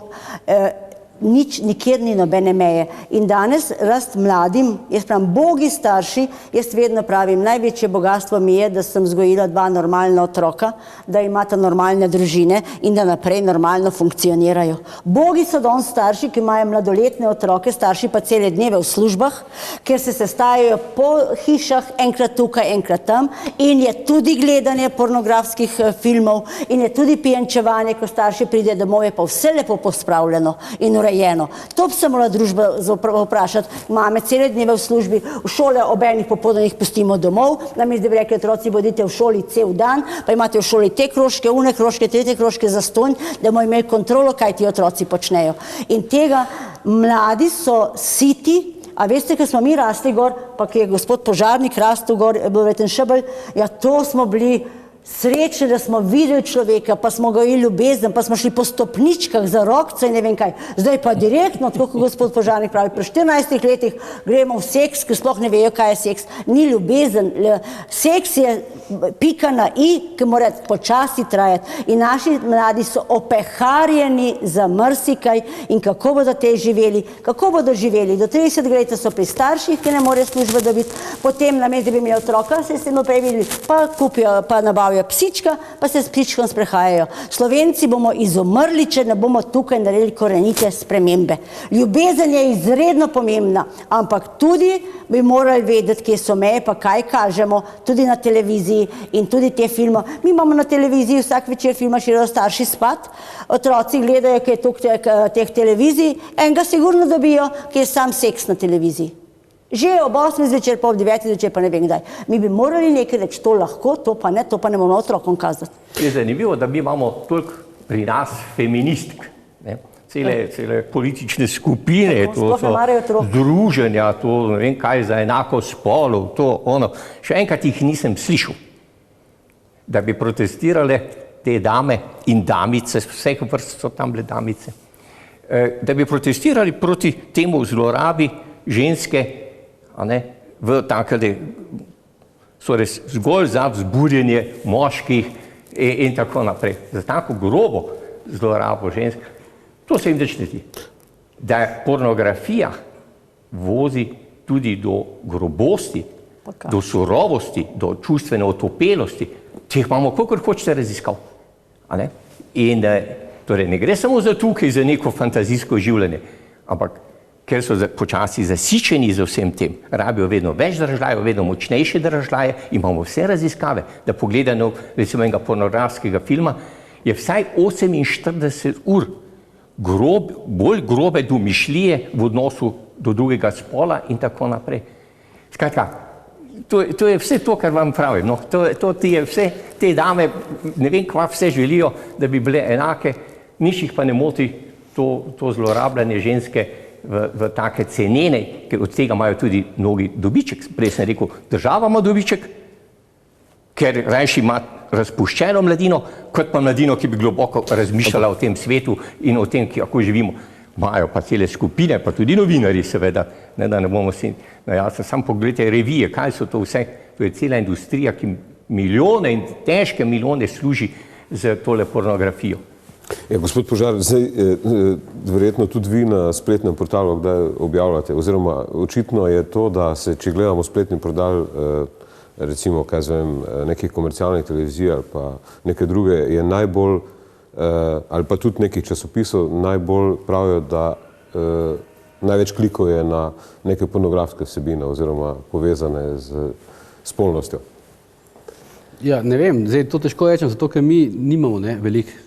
nič, nikjer ni nobene meje. In danes rast mladim, jaz pravim, bogi starši, jaz vedno pravim, največje bogatstvo mi je, da sem vzgojila 2 normalna otroka, da imata normalne družine in da naprej normalno funkcionirajo. Bogi so danes starši, ki imajo mladoletne otroke, starši pa cele dneve v službah, ker se sestajajo po hišah, enkrat tukaj, enkrat tam, in je tudi gledanje pornografskih filmov in je tudi pijančevanje, ko starši pride domov, je pa vse lepo pospravljeno in urejeno. To bi se morala družba vprašati. Mame cele dneve v službi, v šole ob enih popoldanih pustimo domov, namesto da bi rekli, otroci bodite v šoli cel dan, pa imate v šoli te krožke, une krožke, tretje krožke zastonj, da bomo imeli kontrolo, kaj ti otroci počnejo. In tega mladi so siti. A veste, ko smo mi rasli gor, pa ki je gospod Požarnik rastel gor, je bil Veten Šebelj, ja to smo bili srečni, da smo videli človeka, pa smo gojili ljubezen, pa smo šli po stopničkah za rokce in ne vem kaj. Zdaj pa direktno, tako kot gospod Požarnik pravi, pri 14 letih gremo v seks, ki sploh ne vejo, kaj je seks. Ni ljubezen. Seks je pika na i, ki mora počasi trajati. In naši mladi so opeharjeni za marsikaj in kako bodo te živeli. Kako bodo živeli? Do 30 leta so pri starših, ki ne morejo službe dobiti, potem namesto da bi imeli otroka, se s tem prej videli, pa kupijo, pa nabavijo psička, pa se s psičkom sprehajajo. Slovenci bomo izumrli, če ne bomo tukaj naredili korenite spremembe. Ljubezen je izredno pomembna, ampak tudi bi morali vedeti, kje so meje, pa kaj kažemo, tudi na televiziji in tudi te filme. Mi imamo na televiziji vsak večer filma, širijo starši spat, otroci gledajo, kaj je toliko teh televizij, enega sigurno dobijo, ki je sam seks na televiziji. Že ob 8 zvečer, pa ob 9 zvečer, pa ne vem kdaj. Mi bi morali nekaj reči, to lahko, to pa ne moramo otrokom kazati. Je zanimivo, da mi imamo toliko pri nas feministk. cele politične skupine, to so združenja, to ne vem kaj za enako spolov, to ono. Še enkrat jih nisem slišal, da bi protestirale te dame in damice, vseh vrst so tam bile damice, da bi protestirali proti temu zlorabi ženske, a ne, v takele, zgolj za vzburjenje moških in tako naprej. Za tako grobo zlorabo žensk, to se jim več ne zdi. Da pornografija vozi tudi do grobosti, do surovosti, do čustvene otopelosti, če jih imamo kakor hočete raziskav. In torej ne gre samo za tukaj, za neko fantazijsko življenje, ampak ker so počasi zasičeni za vsem tem, rabijo vedno več dražljajev, vedno močnejše dražljaje, imamo vse raziskave, da pogledano recimo enega pornografskega filma, je vsaj 48 ur bolj grobe domišljije v odnosu do drugega spola in tako naprej. Skratka, to je vse to, kar vam pravim. No, to je vse, te dame, ne vem, kva vse želijo, da bi bile enake, nič jih pa ne moti to zlorabljanje ženske v take cenene, ker od tega imajo tudi mnogi dobiček. Prej sem rekel, država ima dobiček, ker rajši ima razpuščeno mladino, kot pa mladino, ki bi globoko razmišljala o tem svetu in o tem, kako živimo. Imajo pa cele skupine, pa tudi novinarji seveda, ne da ne bomo si najasni. Sam pogledajte revije, kaj so to vse, to je cela industrija, ki milijone in težke milijone služi za tole pornografijo. Ja, gospod Požar, zdaj verjetno tudi vi na spletnem portalu kdaj objavljate, oziroma očitno je to, da se, če gledamo spletni portal, recimo, kaj zvem, nekih komercialnih televizij ali pa neke druge, je najbolj, ali pa tudi nekih časopisov, najbolj pravijo, da največ klikov je na neke pornografske vsebine oziroma povezane z spolnostjo. Ja, ne vem, zdaj to težko rečem, zato ker mi nimamo veliko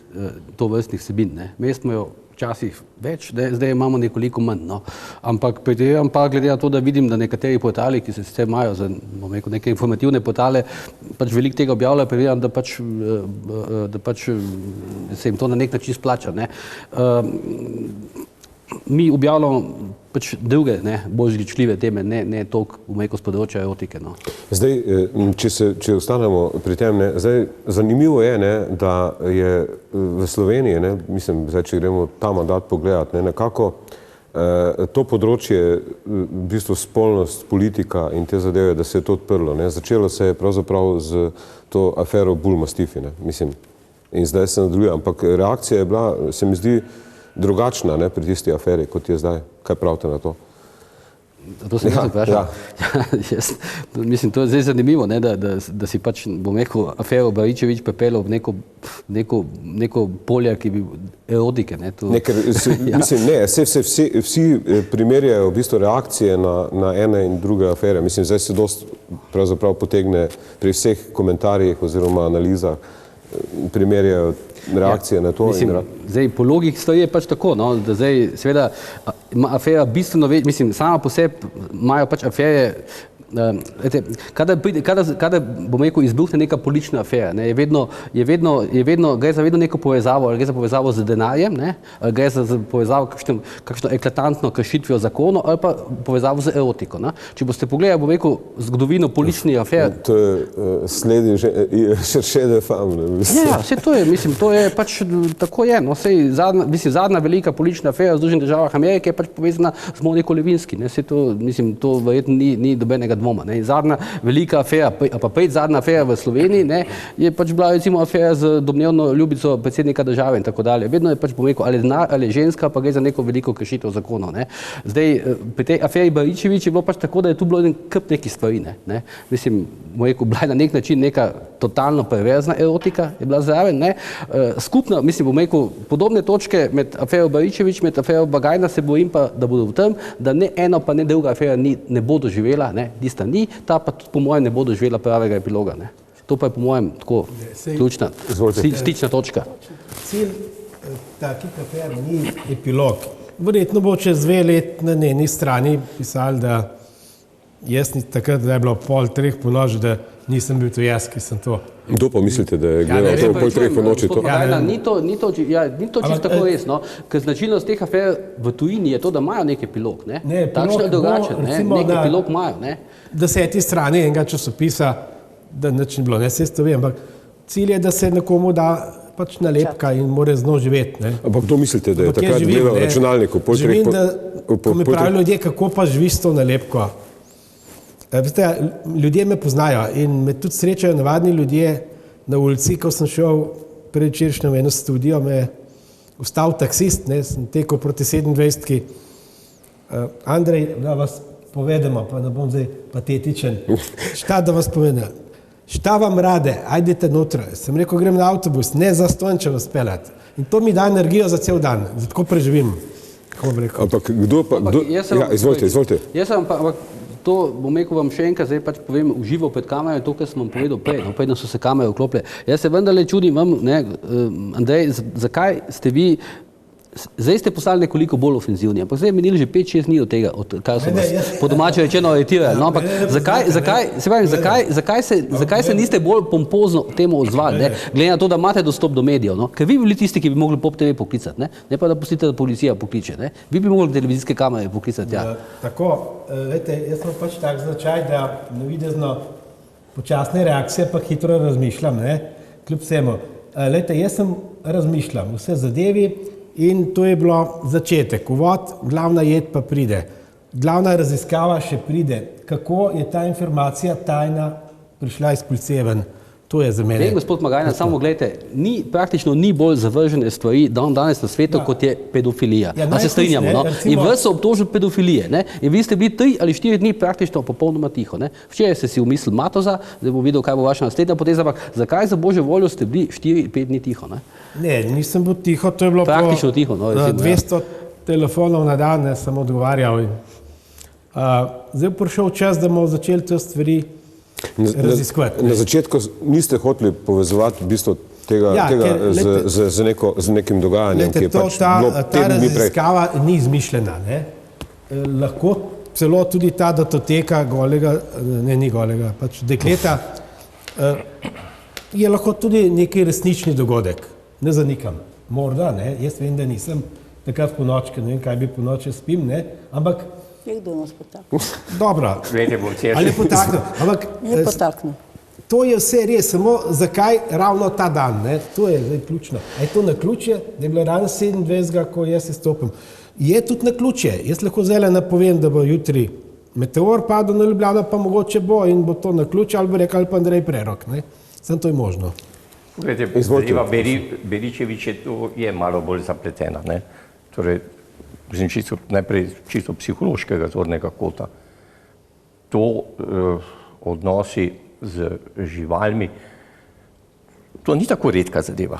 tovrstnih vsebin. Mi smo jo včasih več, zdaj imamo nekoliko manj. No. Ampak predvidevam pa, glede na to, da vidim, da nekateri portali, ki se sicer imajo za neke informativne portale, pač veliko tega objavljajo, predvidevam, da pač se jim to na nek način splača. Mi objavljamo pač druge, bolj žričljive teme, ne toliko s področja erotike. No. Zdaj, če ostanemo pri tem, zdaj, zanimivo je, da je v Sloveniji, mislim, zdaj, če gremo ta mandat pogledati, nekako to področje, v bistvu spolnost, politika in te zadeve, da se je to odprlo. Začelo se je pravzaprav z to afero Bull-Mastifi, mislim, in zdaj se nadaljuje, ampak reakcija je bila, se mi zdi, drugačna pri tisti aferi, kot je zdaj. Kaj pravite na to? To sem jaz vprašal. Mislim, to je zdaj zanimivo, da si pač, bom rekel, afero Baričevič pripeljal v neko polje, ki bi erotike. Mislim, ne, vsi primerjajo v bistvu reakcije na ene in druge afere. Mislim, zdaj se dosti pravzaprav potegne pri vseh komentarjih oziroma analizah, primerjajo reakcije na to. Zdaj, po logiki stvari je pač tako, da zdaj seveda ima afera bistveno več, mislim, sama po sebi imajo pač afere, kada bom rekel, izbruhne neka politična afera, gre za vedno neko povezavo, ali gre za povezavo z denarjem, ali gre za povezavo kakšno eklatantno kršitvijo zakonov, ali pa povezavo z erotiko. Če boste pogledali, bom rekel, zgodovino političnih afer. To je sledi šerše de fame. Ja, vse to je, mislim, to je pač tako je. Zadnja velika politična afera v Združenih državah Amerike je pač povezana z Moniko Levinsky. Mislim, to verjetno ni dobenega dvoma. Zadnja velika afera, pa predzadnja afera v Sloveniji, je pač bila recimo afera z domnevno ljubico predsednika države in tako dalje. Vedno je pač, bom rekel, ali ženska, pa gre za neko veliko kršitev zakonov. Zdaj, pri tej aferi Baričevič je bilo pač tako, da je tu bilo kup nekih stvari. Mislim, bom rekel, bila je na nek način neka totalno perverzna erotika, je bila zraven. Skupno, mislim, bom rekel, podobne točke med afero Baričevič, med afero Bagajna se bojim pa, da bodo v tem, da ne eno pa ne druga afera ne bo doživela, tista ni, ta pa tudi po mojem ne bo doživela pravega epiloga. To pa je po mojem tako ključna, stična točka. Cilj takih afer ni epilog. Verjetno bo čez 2 let na njeni strani pisali, da jaz takrat, da je bilo 2:30 po noči, da nisem bil to jaz, ki sem to. Kdo pa mislite, da je gledal to pol treh po noči? Ni to čisto tako res, no? Ker značilnost teh afer v tujini je to, da imajo nek epilog, ne? Takšno je drugače, ne? Nek epilog imajo, ne? 10 strani enega časopisa, da nič ni bilo, ne, se to vem, ampak cilj je, da se nekomu da pač nalepka in more z njo živeti, ne. Ampak kdo mislite, da je takrat gledal računalniku pol treh po... Ko mi pravijo ljudje, kako pa živiš s to nalepko. Veste, ljudje me poznajo in me tudi srečajo navadni ljudje na ulici, ko sem šel predvčerajšnjem v eno studio, me je ustal taksist, ne, sem tekel proti 27-ki. Andrej, da vas povedemo, pa ne bom zdaj patetičen. Šta da vas povedem? Šta vam rade? Ajdete noter. Sem rekel, grem na avtobus, ne zastonj, če vas peljati. In to mi da energijo za cel dan, zato preživim. Ampak kdo pa... Izvolite. Jaz sem pa... To bom rekel vam še enkrat, zdaj pač povem uživo pred kamero, to, kar sem vam povedal prej, no, predno so se kamere vklopile. Jaz se vendarle čudim vam, ne, Andrej, zakaj ste vi, zdaj ste postali nekoliko bolj ofenzivni, ampak zdaj je minili že 5-6 dni od tega, kar so vas po domače rečeno aretirali, no, ampak zakaj se niste bolj pompozno temu odzvali, ne, glede na to, da imate dostop do medijev, no, ker vi bili tisti, ki bi mogli Pop TV poklicati, ne pa da pustite, da policija pokliče, ne, vi bi mogli televizijske kamere poklicati, ja. Tako, vete, jaz sem pač tak značaj, da navidezno počasne reakcije pa hitro razmišljam, ne, kljub vsemu. Lejte, jaz sem razmišljam vse zadevi in to je bilo začetek, uvod, glavna jed pa pride. Glavna raziskava še pride, kako je ta informacija tajna prišla iz policije ven. To je za mene. Gospod Magajna, samo gledajte, praktično ni bolj zavržene stvari danes na svetu, kot je pedofilija. A se strinjamo, no? In vas so obtožili pedofilije, ne? In vi ste bili 3 ali 4 dni praktično popolnoma tiho, ne? Včeraj ste si umislili Matoza, zdaj bom videl, kaj bo vaša naslednja poteza, ampak zakaj za božjo voljo ste bili 4-5 dni tiho, ne? Ne, nisem bil tiho, to je bilo praktično tiho, no, recimo, 200 telefonov na dan, ne, sem odgovarjal. Zdaj prišel čas, da bomo začeli te stvari raziskovati. Na začetku niste hoteli povezovati v bistvu tega z nekim dogajanjem, ki je pač bilo 5 dni prej. Ta raziskava ni izmišljena, ne. Lahko celo tudi ta datoteka golega, ni golega, pač dekleta, je lahko tudi neki resnični dogodek. Ne zanikam. Morda, ne, jaz vem, da nisem takrat po noč, ker ne vem, kaj bi po noči spim, ne, ampak Kdo nas potaknil? Dobro, ali potaknil, ampak to je vse res, samo zakaj ravno ta dan, ne? To je zdaj ključno. A je to naključje, da je bilo danes 27. ko jaz izstopim? Je tudi naključje, jaz lahko zdaj napovem, da bo jutri meteor padel na Ljubljano, pa mogoče bo in bo to naključje, ali bo rekel, ali pa Andrej Prerok, ne? Samo to je možno. Poglejte, zadeva Beričevič je malo bolj zapletena, ne? Torej, najprej čisto psihološkega zornega kota. To odnosi z živalmi, to ni tako redka zadeva.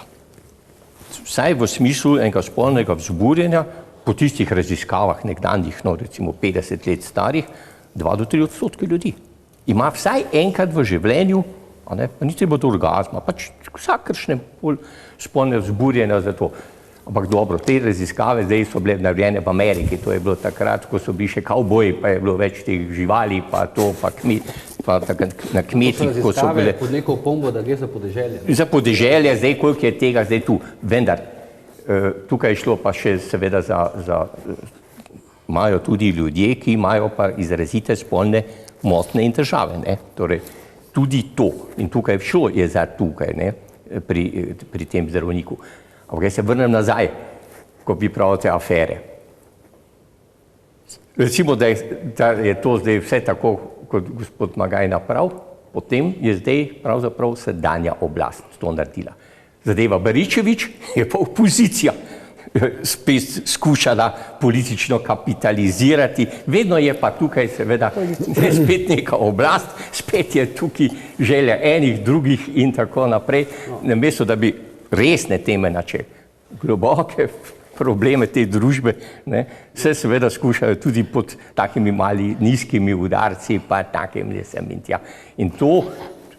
Vsaj v smislu enega spolnega vzburjenja po tistih raziskavah nekdanjih, no recimo 50 let starih, 2-3% ljudi. Ima vsaj enkrat v življenju, pa ni treba do orgazma, pač vsakršne spolne vzburjenja za to. Ampak dobro, te raziskave zdaj so bile narejene v Ameriki, to je bilo takrat, ko so bili še kavboji, pa je bilo več teh živali, pa to, pa na kmetih, ko so bile... Pod neko opombo, da gre za podeželje. Za podeželje, zdaj koliko je tega zdaj tu. Vendar, tukaj je šlo pa še seveda imajo tudi ljudje, ki imajo pa izrazite spolne motnje in težave, ne. Torej, tudi to. In tukaj šlo je za tukaj, ne, pri tem zdravniku. Ampak jaz se vrnem nazaj, ko vi pravite afere. Recimo, da je to zdaj vse tako, kot gospod Magajna prav, potem je zdaj pravzaprav sedanja oblast to naredila. Zadeva Beričevič je pa opozicija spet skušala politično kapitalizirati, vedno je pa tukaj seveda spet neka oblast, spet je tukaj želja enih, drugih in tako naprej, namesto da bi resne teme načeli, globoke probleme te družbe, ne, se seveda skušajo tudi pod takimi mali nizkimi udarci, pa takim sem in tja. In to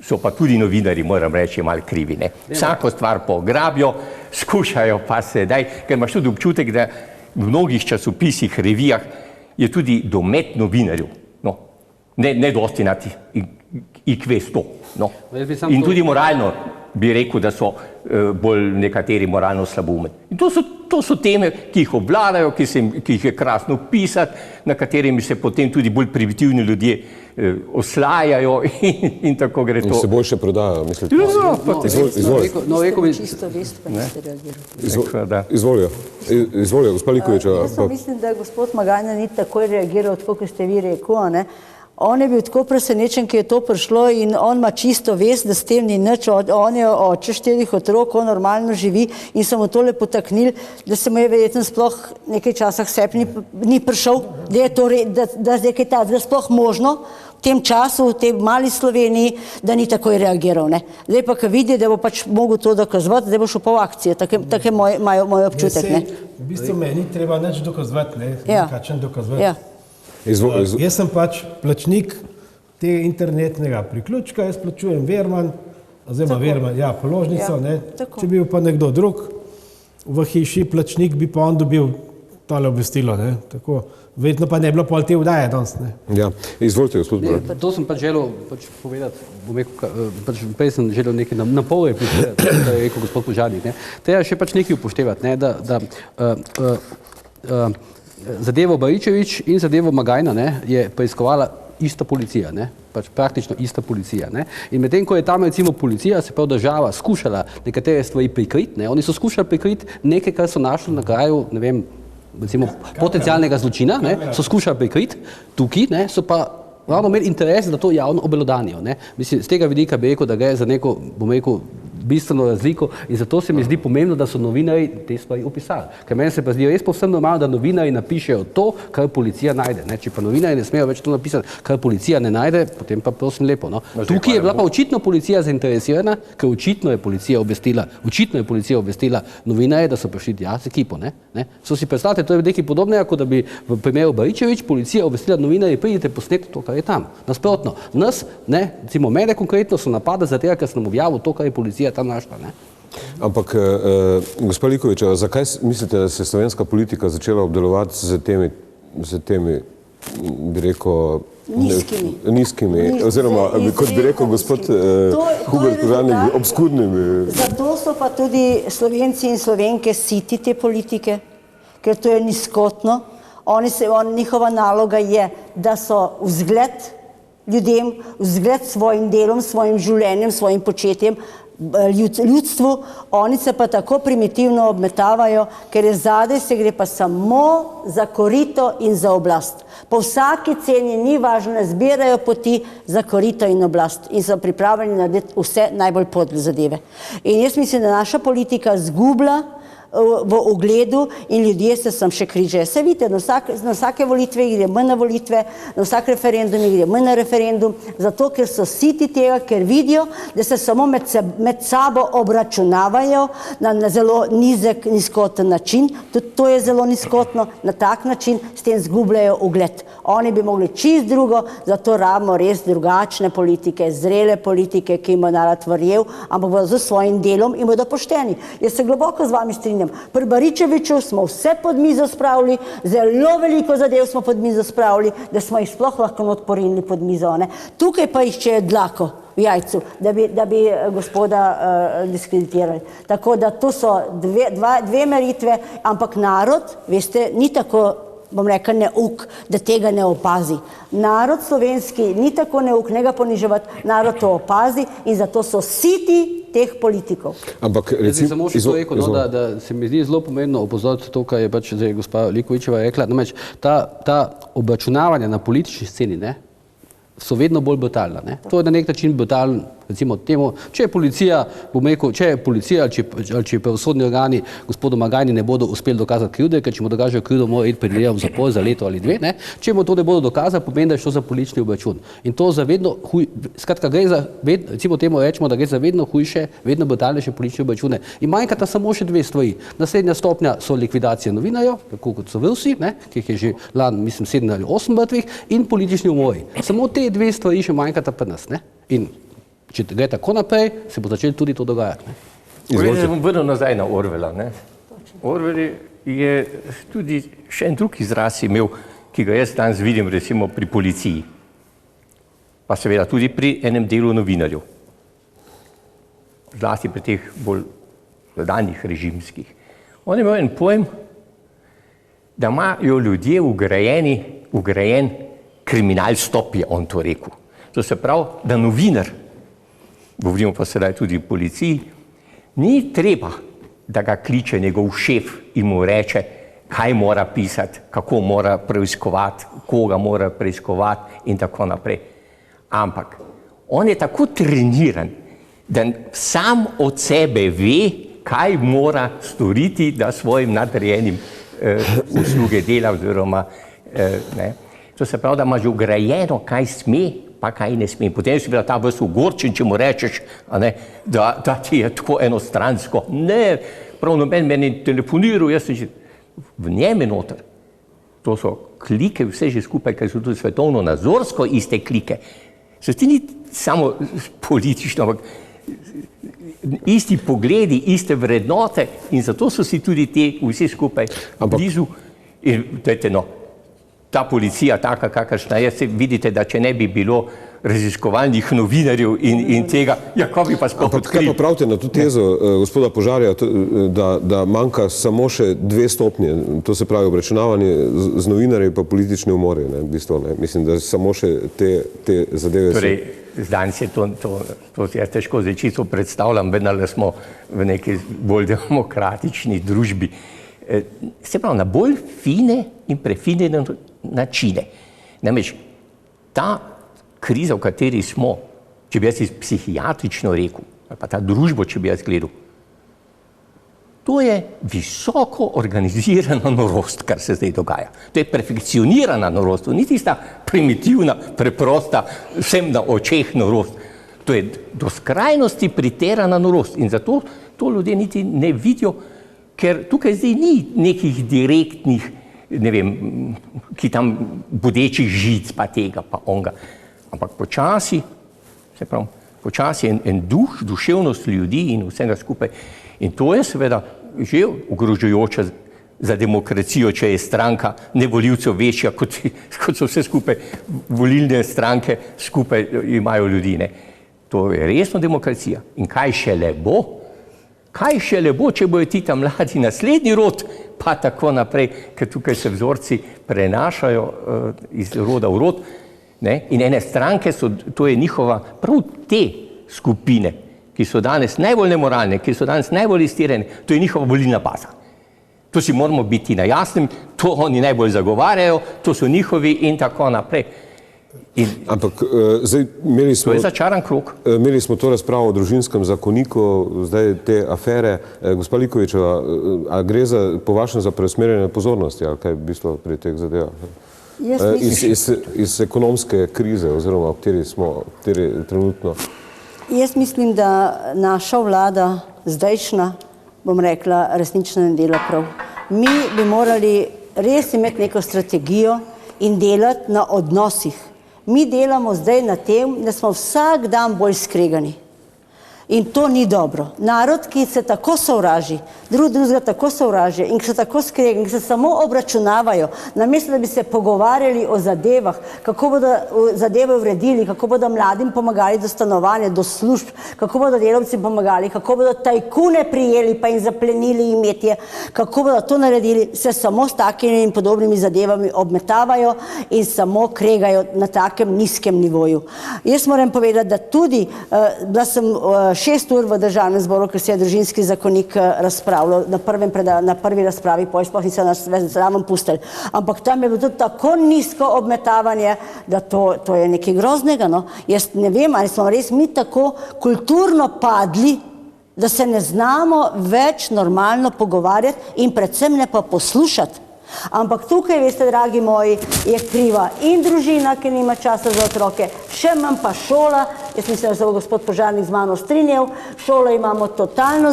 so pa tudi novinarji, moram reči, malo krivi, ne. Vsako stvar pograbijo, skušajo pa sedaj, ker imaš tudi občutek, da v mnogih časopisih, revijah je tudi domet novinarjev, no, ne dosti i questo. No. In tudi moralno bi rekel, da so bolj nekateri moralno slaboumni. In to so teme, ki jih obvladajo, ki jih je krasno pisati, na katerimi se potem tudi bolj primitivni ljudje oslajajo in tako gre to. In se boljše prodajo, mislite? Čisto vest, pa niste reagirali. Izvolijo, gospa Likovičeva. Jaz mislim, da gospod Magajna ni takoj reagiral, tako kot ste vi rekel, ne? On je bil tako presenečen, ki je to prišlo in on ima čisto vest, da s tem ni nič, on je oče 4 otrok, on normalno živi in so mu tole potaknili, da se mu je verjetno sploh nekaj časa k sebi ni prišel, da je to, da je kaj takega sploh možno v tem času, v tej mali Sloveniji, da ni takoj reagiral, ne. Zdaj pa, ko vidi, da bo pač mogel to dokazovati, zdaj bo šel pa v akcijo, tak je moj občutek, ne. V bistvu meni treba nič dokazovati, ne, kakšen dokazovati. Ja. Jaz sem pač plačnik tega internetnega priključka, jaz plačujem Verman, oziroma Verman, ja, položnico, ne. Če bi bil pa nekdo drug v hiši plačnik, bi pa on dobil tole obvestilo, ne. Tako, vedno pa ne bilo pol te vdaje danes, ne. Ja, izvolite, gospod Boran. To sem pač želel povedati, bom rekel, pač prej sem želel nekaj na pol replicirati, da je rekel gospod Požarnik, ne. Treba še pač nekaj upoštevati, ne, da zadevo Baričevič in zadevo Magajna, ne, je preiskovala ista policija, ne, pač praktično ista policija, ne. In medtem, ko je tam recimo policija, se pravi država, skušala nekatere stvari prikriti, ne, oni so skušali prikriti nekaj, kar so našli na kraju, ne vem, recimo potencialnega zločina, ne, so skušali prikriti, tukaj, ne, so pa ravno imeli interes, da to javno obelodanijo, ne. Mislim, z tega vidika bi rekel, da gre za neko, bom rekel, bistveno razliko in zato se mi zdi pomembno, da so novinarji te stvari opisali. Ker meni se pa zdi res povsem normalno, da novinarji napišejo to, kar policija najde. Ne? Če pa novinarji ne smejo več to napisati, kar policija ne najde, potem pa prosim lepo. No? Tukaj je bila pa očitno policija zainteresirana, ker očitno je policija obvestila novinarje, da so prišli tja z ekipo. Ne? So si predstavljate, to je nekaj podobnega, kot da bi v primeru Baričevič policija obvestila novinarje, pridite posneti to, kar je tam. Nasprotno, nas, ne, recimo mene konkretno so napadali zaradi tega, ker sem objavil to, kar je policija tam našla, ne? Ampak, gospa Likovičeva, zakaj mislite, da se je slovenska politika začela obdelovati z temi, bi rekel, nizkimi, oziroma, kot bi rekel gospod Hubert Požarnik, obskurnimi? Zato so pa tudi Slovenci in Slovenke siti te politike, ker to je nizkotno. Njihova naloga je, da so vzgled ljudem, vzgled svojim delom, svojim življenjem, svojim početjem, ljudstvu, oni se pa tako primitivno obmetavajo, ker je zadaj se gre pa samo za korito in za oblast. Po vsaki ceni ni važno, ne zbirajo poti za korito in oblast in so pripravljeni narediti vse najbolj podle zadeve. In jaz mislim, da naša politika zgublja v ugledu in ljudje se sem še križajo. Se vidite, na vsake volitve gre manj na volitve, na vsak referendum gre manj na referendum, zato ker so siti tega, ker vidijo, da se samo med sabo obračunavajo na zelo nizkoten način, tudi to je zelo nizkotno, na tak način s tem zgubljajo ugled. Oni bi mogli čist drugo, zato rabimo res drugačne politike, zrele politike, ki jim bo narod verjel, ampak bodo z svojim delom in bodo pošteni. Jaz se globoko z vami strinjam. Pri Baričeviču smo vse pod mizo spravili, zelo veliko zadev smo pod mizo spravili, da smo jih sploh lahko odporinili pod mizo. Ne? Tukaj pa iščejo dlako v jajcu, da bi gospoda diskreditirali. Tako da to so dve meritve, ampak narod, veste, ni tako, bom rekel, neuk, da tega ne opazi. Narod slovenski ni tako neuk, ne ga poniževati, narod to opazi in zato so siti teh politikov. Ampak samo še to rekel, no, da se mi zdi zelo pomembno opozoriti to, kar je pač zdaj gospa Likovičeva rekla, namreč ta obračunavanja na politični sceni, ne, so vedno bolj brutalna. Ne. To je na nek način brutalen, recimo temu, če je policija, bom rekel, če je policija ali če pravosodni organi gospodu Magajni ne bodo uspeli dokazati krivde, ker če mu dokažejo krivdo, mora iti predvidevati v zapor za leto ali dve, ne. Če mu to ne bodo dokazali, pomeni, da je šlo za politični obračun. In to za vedno skratka gre za, recimo temu rečemo, da gre za vedno hujše, vedno brutalnejše politične obračune. In manjkata samo še dve stvari. Naslednja stopnja so likvidacije novinarjev, tako kot so Rusi, ne, ki jih je že lani, mislim, 7 ali 8 mrtvih, in politični umori. Samo te dve stvari še manjkata pri nas, ne. In če gre tako naprej, se bo začelo tudi to dogajati. Zdaj bom vrnil nazaj na Orwella. Orwell je tudi še en drug izraz imel, ki ga jaz danes vidim recimo pri policiji. pa seveda tudi pri enem delu novinarjev, zlasti pri teh bolj zadanih režimskih. On je imel en pojem, da imajo ljudje ugrajen kriminal stop, je on to rekel. To se pravi, da novinar, govorimo pa sedaj tudi o policiji, ni treba, da ga kliče njegov šef in mu reče, kaj mora pisati, kako mora preiskovati, koga mora preiskovati in tako naprej. Ampak on je tako treniran, da sam od sebe ve, kaj mora storiti, da svojim nadrejenim usluge dela oziroma ne. To se pravi, da ima že ugrajeno, kaj sme, pa kaj ne sme. Potem je seveda ta ves ogorčen, če mu rečeš, da ti je tako enostransko. Ne, prav noben meni telefoniral, jaz sem že v njem noter. To so klike, vse že skupaj, ker so tudi svetovno nazorsko iste klike. Se ti ni samo politično, ampak isti pogledi, iste vrednote in zato so si tudi te vsi skupaj blizu. In dajte, no, ta policija taka, kakršna je, vidite, da če ne bi bilo raziskovalnih novinarjev in tega, ja, ko bi pa sploh odkrili. Kaj pa pravite na to tezo gospoda Požarja, da manjka samo še 2 stopnje, to se pravi obračunavanje z novinarji pa politični umori, ne, v bistvu, ne. Mislim, da samo še te zadeve so. Torej, danes je to jaz težko zdaj čisto predstavljam, vendar smo v neki bolj demokratični družbi. Se pravi, na bolj fine in prefinjene načine. Namreč, ta kriza, v kateri smo, če bi jaz psihiatrično rekel, ali pa ta družbo, če bi jaz gledal, to je visoko organizirana norost, kar se zdaj dogaja. To je perfekcionirana norost, to ni tista primitivna, preprosta, vsem na očeh norost. To je do skrajnosti priterana norost in zato to ljudje niti ne vidijo, ker tukaj zdaj ni nekih direktnih, ne vem, ki tam bodečih žic, pa tega, pa onga. Ampak počasi, se pravi, počasi en duh, duševnost ljudi in vsega skupaj. In to je seveda že ogrožujoče za demokracijo, če je stranka nevolivcev večja, kot so vse skupaj volilne stranke skupaj imajo ljudi, ne. To je resno demokracija. In kaj šele bo? Kaj šele bo, če bojo ti tam mladi naslednji rod, pa tako naprej, ker tukaj se vzorci prenašajo iz roda v rod, ne? In ene stranke so, to je njihova, prav te skupine, ki so danes najbolj nemoralne, ki so danes najbolj iztirene, to je njihova volilna baza. To si moramo biti na jasnem, to oni najbolj zagovarjajo, to so njihovi in tako naprej. Ampak zdaj imeli smo... To je začaran krog. Imeli smo to razpravo o družinskem zakoniku, zdaj te afere. Gospa Likovičeva, a gre po vašem za preusmerjanje pozornosti, ali kaj v bistvu pri teh zadevah? Iz ekonomske krize, oziroma v kateri trenutno? Jaz mislim, da naša vlada zdajšnja, bom rekla, resnično ne dela prav. Mi bi morali res imeti neko strategijo in delati na odnosih. Mi delamo zdaj na tem, da smo vsak dan bolj skregani. In to ni dobro. Narod, ki se tako sovraži, drugega tako sovraži in ki so tako skregani, ki se samo obračunavajo, namesto da bi se pogovarjali o zadevah, kako bodo zadeve uredili, kako bodo mladim pomagali do stanovanja, do služb, kako bodo delavci pomagali, kako bodo tajkune prijeli pa jim zaplenili imetje, kako bodo to naredili, se samo s takimi in podobnimi zadevami obmetavajo in samo kregajo na takem nizkem nivoju. Jaz moram povedati, da tudi, da sem 6 ur v Državnem zboru, ker se je družinski zakonik razpravljal na prvi razpravi, potem sploh niso nas zraven pustili. Ampak tam je bilo tudi tako nizko obmetavanje, da to je nekaj groznega. No. Jaz ne vem, ali smo res mi tako kulturno padli, da se ne znamo več normalno pogovarjati in predvsem ne pa poslušati. Ampak tukaj, veste, dragi moji, je kriva in družina, ki nima časa za otroke, še manj pa šola jaz mislim, da se bo gospod Požarnik z mano strinjal, šolo imamo totalno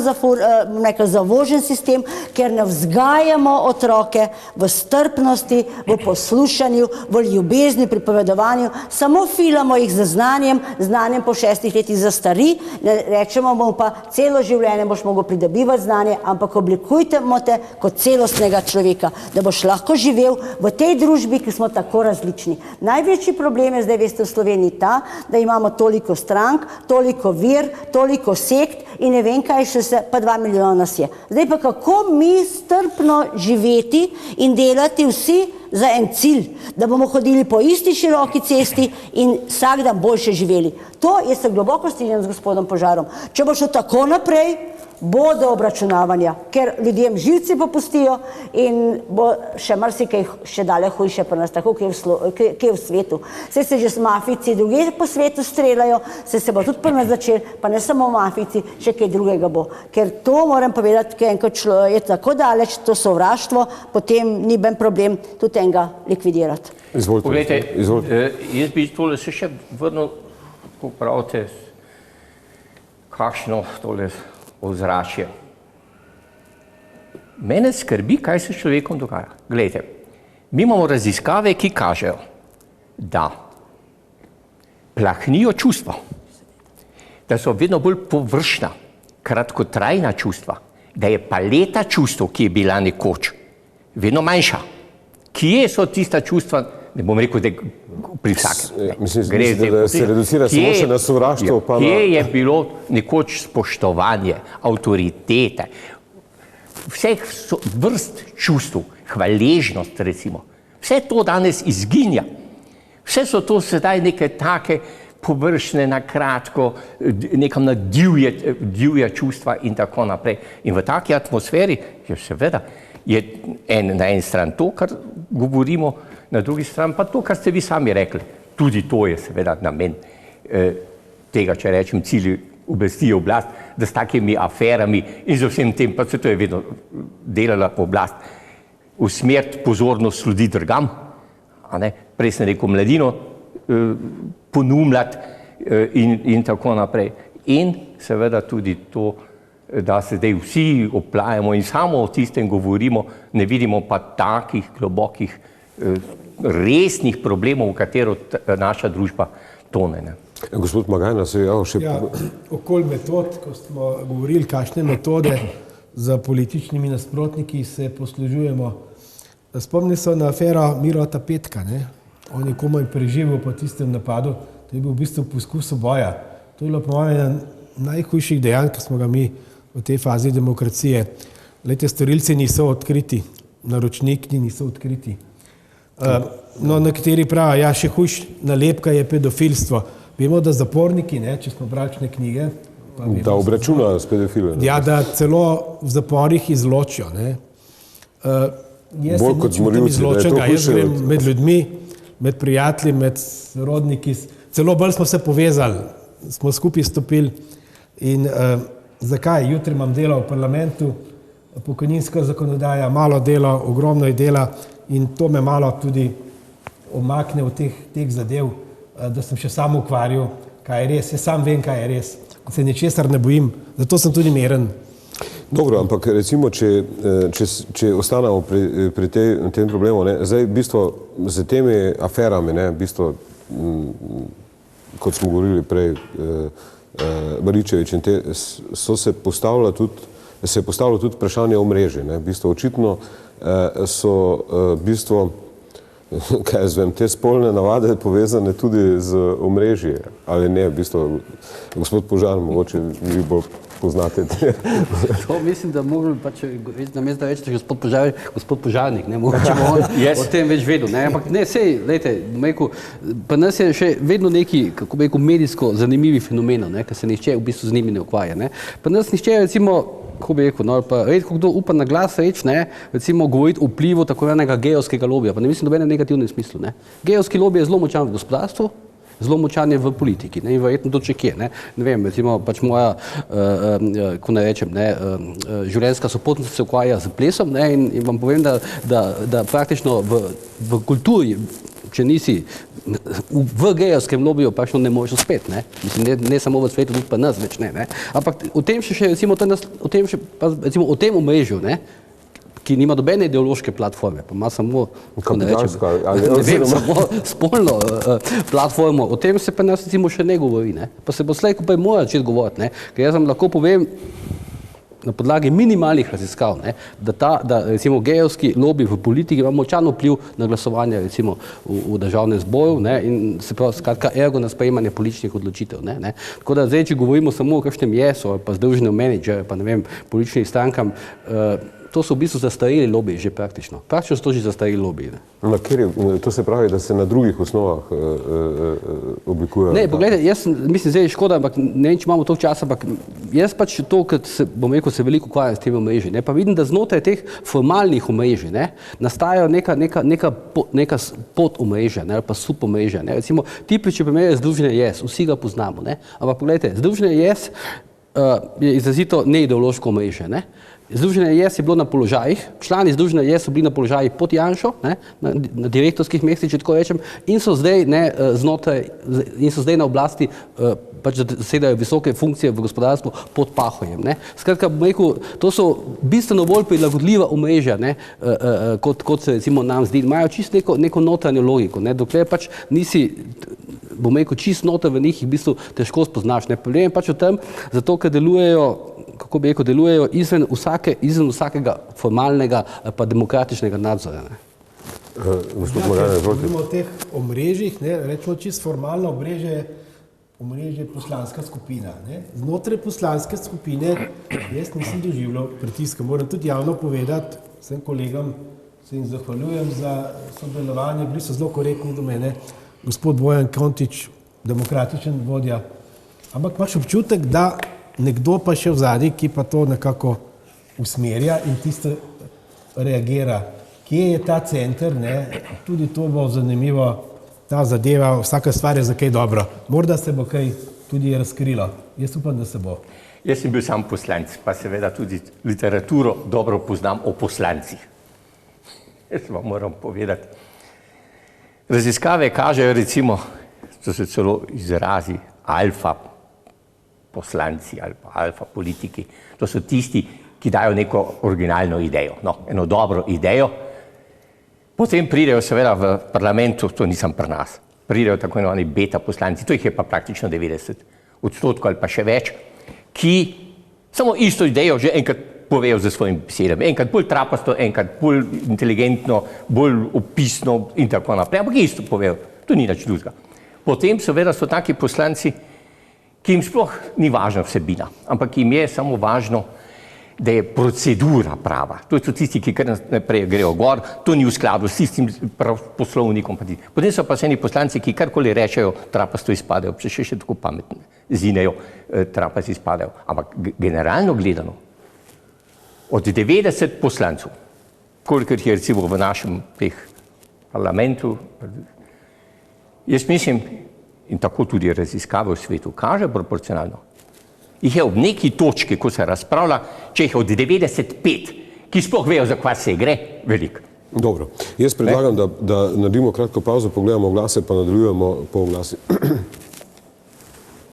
zavožen sistem, ker ne vzgajamo otroke v strpnosti, v poslušanju, v ljubezni, pripovedovanju, samo filamo jih z znanjem po 6 letih zastari, ne rečemo mu pa, celo življenje boš mogel pridobivati znanje, ampak oblikujemo te kot celostnega človeka, da boš lahko živel v tej družbi, ki smo tako različni. Največji problem je zdaj, veste, v Sloveniji ta, da imamo toliko strank, toliko vir, toliko sekt in ne vem, kaj še se, pa 2 milijona nas je. Zdaj pa kako mi strpno živeti in delati vsi za en cilj, da bomo hodili po isti široki cesti in vsak dan boljše živeli. To je se globoko strinjam z gospodom Požarom. Če bo šlo tako naprej, bo do obračunavanja, ker ljudem živci popustijo in bo še marsikaj še dalje hujše pri nas, tako kje v svetu. Saj se že s mafijci druge po svetu streljajo, se bo tudi pri nas začel, pa ne samo mafijci, še kaj drugega bo. Ker to moram povedati, ker enkrat je tako daleč, to sovraštvo, potem ni ben problem tudi enega likvidirati. Poglejte, jaz bi tole se še vrnil, ko pravite, kakšno tole ozračje. Mene skrbi, kaj se s človekom dogaja. Glejte, mi imamo raziskave, ki kažejo, da plahnijo čustva, da so vedno bolj površna, kratkotrajna čustva, da je paleta čustev, ki je bila nekoč, vedno manjša. Kje so tista čustva, ne bom rekel, da pri vsakem. Mislim, da se reducira samo še na sovraštvo. Kje je bilo nekoč spoštovanje, avtoritete, vseh vrst čustev, hvaležnost recimo. Vse to danes izginja. Vse so to sedaj neke take površne, na kratko, nekam na divja čustva in tako naprej. In v taki atmosferi, seveda, je na eni strani to, kar govorimo, na drugi strani pa to, kar ste vi sami rekli. Tudi to je seveda namen tega, če rečem, cilj oblasti je oblast, da s takimi aferami in z vsem tem, pa se to je vedno delala oblast, usmeriti pozornost ljudi drugam, prej sem rekel mladino, ponumljati in tako naprej. In seveda tudi to, da se zdaj vsi oplajamo in samo o tistem govorimo, ne vidimo pa takih globokih resnih problemov, v katero naša družba tone. Gospod Magajna se je javil še... Okoli metod, ko smo govorili, kakšne metode za političnimi nasprotniki se poslužujemo. Spomni se na afero Mirota Petka, on je komaj preživel po tistem napadu, to je bil v bistvu poskus boja. To je bilo po mojem najhujših dejanj, ki smo ga mi v tej fazi demokracije. Glejte, storilci niso odkriti, naročniki niso odkriti. No, nekateri pravijo, ja, še hujš nalepka je pedofilstvo. Vemo, da zaporniki, če smo brali knjige, da obračunajo s pedofilom. Ja, da celo v zaporih izločijo. Jaz bolj kot zmorilci, da je to hujše. Jaz grem med ljudmi, med prijatelji, med rodniki, celo bolj smo se povezali, smo skupaj stopili in zakaj? Jutri imam delo v parlamentu, pokojninska zakonodaja, malo delo, ogromno je dela in to me malo tudi omakne v teh zadev, da sem še sam ukvarjal, kaj je res. Jaz sam vem, kaj je res. Se ničesar ne bojim, zato sem tudi miren. Dobro, ampak recimo, če ostanemo pri tem problemu, zdaj v bistvu z temi aferami, v bistvu, kot smo govorili prej, Baričevič in te, se je postavilo tudi vprašanje omrežij. V bistvu očitno so v bistvu, kaj jaz vem, te spolne navade povezane tudi z omrežji, ali ne, v bistvu, gospod Požar, mogoče vi bolj poznate te. To mislim, da mogli pač, namesto da rečete gospod Požarnik, mogoče bo on o tem več vedel, ampak ne, sej, lejte, pa nas je še vedno neki, kako bi rekel, medijsko zanimivi fenomenov, ker se nihče v bistvu z njimi ne ukvarja, pa nas nihče, recimo, kako bi rekel, pa redko kdo upa na glas reči, recimo govoriti o vplivu tako enega geovskega lobija, pa ne mislim, da v negativnem smislu, Geovski lobij je zelo močan v gospodarstvu, zelo močan je v politiki, in verjetno tudi če kje, ne vem, recimo pač moja, ko ne rečem, življenjska sopotnica se ukvarja z plesom, in vam povem, da praktično v kulturi, če nisi v gejevskem lobiju pač ne moreš uspeti, ne? Mislim, ne samo v svetu, tudi pa nas več ne? Ampak o tem še recimo, o tem omrežju, ne? Ki nima dobene ideološke platforme, pa ima samo, samo spolno platformo, o tem se pa nas recimo še ne govori, ne? Pa se bo slej, ko pa je mora začeti govoriti, ne? Ker jaz vam lahko povem, na podlagi minimalnih raziskav, ne, da recimo gejevski lobby v politiki ima močan vpliv na glasovanje recimo v državnem zboru, ne, in se pravi skratka ergo na sprejemanje političnih odločitev, ne. Tako da zdaj, če govorimo samo o kakšnem jesu ali pa združenju menedžerja, pa ne vem, političnim strankam, to so v bistvu zastareli lobiji že praktično. Praktično so to že zastareli lobiji. To se pravi, da se na drugih osnovah oblikujejo? Ne, pogledajte, jaz mislim, zdaj je škoda, ampak ne vem, če imamo toliko časa, ampak jaz pač to, ker bom rekel, se veliko ukvarjam s temi omrežji, ne, pa vidim, da znotraj teh formalnih omrežij, ne, nastajajo neka podomrežja, ne, ali pa subomrežja, ne. Recimo, tipični primer je Združenje Yes, vsi ga poznamo, ne, ampak pogledajte, Združenje Yes je izrazito neideološko omrežje, ne. Združenje Yes je bilo na položajih, člani Združenja Yes so bili na položajih pod Janšo, ne, na direktorskih mestih, če tako rečem, in so zdaj, ne, in so zdaj na oblasti, pač zasedajo visoke funkcije v gospodarstvu pod Pahorjem, ne. Skratka, bom rekel, to so bistveno bolj prilagodljiva omrežja, ne, kot se recimo nam zdi, imajo čisto neko notranjo logiko, ne, dokler pač nisi, bom rekel, čisto noter v njih, v bistvu težko spoznaš, ne. Problem je pač v tem, zato ker delujejo, kako bi rekel, delujejo izven vsakega formalnega pa demokratičnega nadzora. Gospod Magajna, izvolite. Govorimo o teh omrežjih, ne, rečemo čisto formalno omrežje poslanska skupina. Ne. Znotraj poslanske skupine jaz nisem doživljal pritiska. Moram tudi javno povedati, vsem kolegom se jim zahvaljujem za sodelovanje, bili so zelo korektni do mene, gospod Bojan Kontič, demokratičen vodja, ampak imaš občutek, da nekdo pa še v zadnji, ki pa to nekako usmerja in tisto reagira. Kje je ta center, ne? Tudi to bo zanimivo, ta zadeva, vsaka stvar je za kaj dobro. Morda se bo kaj tudi razkrilo. Jaz upam, da se bo. Jaz sem bil sam poslanec, pa seveda tudi literaturo dobro poznam o poslancih. Jaz vam moram povedati. Raziskave kažejo recimo, da se celo izrazi alfa poslanci ali pa alfa politiki. To so tisti, ki dajo neko originalno idejo, no, eno dobro idejo. Potem pridejo seveda v parlamentu, to nisem pri nas, pridejo tako imenovani beta poslanci, to jih je pa praktično 90% ali pa še več, ki samo isto idejo že enkrat povejo za svojim besedami, enkrat bolj trapasto, enkrat bolj inteligentno, bolj opisno in tako naprej, ampak isto povejo, to ni nič drugega. Potem seveda so taki poslanci, ki jim sploh ni važna vsebina, ampak jim je samo važno, da je procedura prava. To so tisti, ki kar naprej grejo gor, to ni v skladu s tistim poslovnikom. Potem so pa eni poslanci, ki karkoli rečejo, trapasto izpadejo, še tako pametni, zinejo, trapasto izpadejo. Ampak generalno gledano, od 90 poslancev, kolikor je recimo v našem parlamentu, jaz mislim, in tako tudi raziskave v svetu kaže proporcionalno, jih je ob neki točki, ko se razpravlja, če jih od 95, ki sploh vejo, za kva se gre, veliko. Dobro, jaz predlagam, da naredimo kratko pauzo, pogledamo oglase, pa nadaljujemo po oglasih.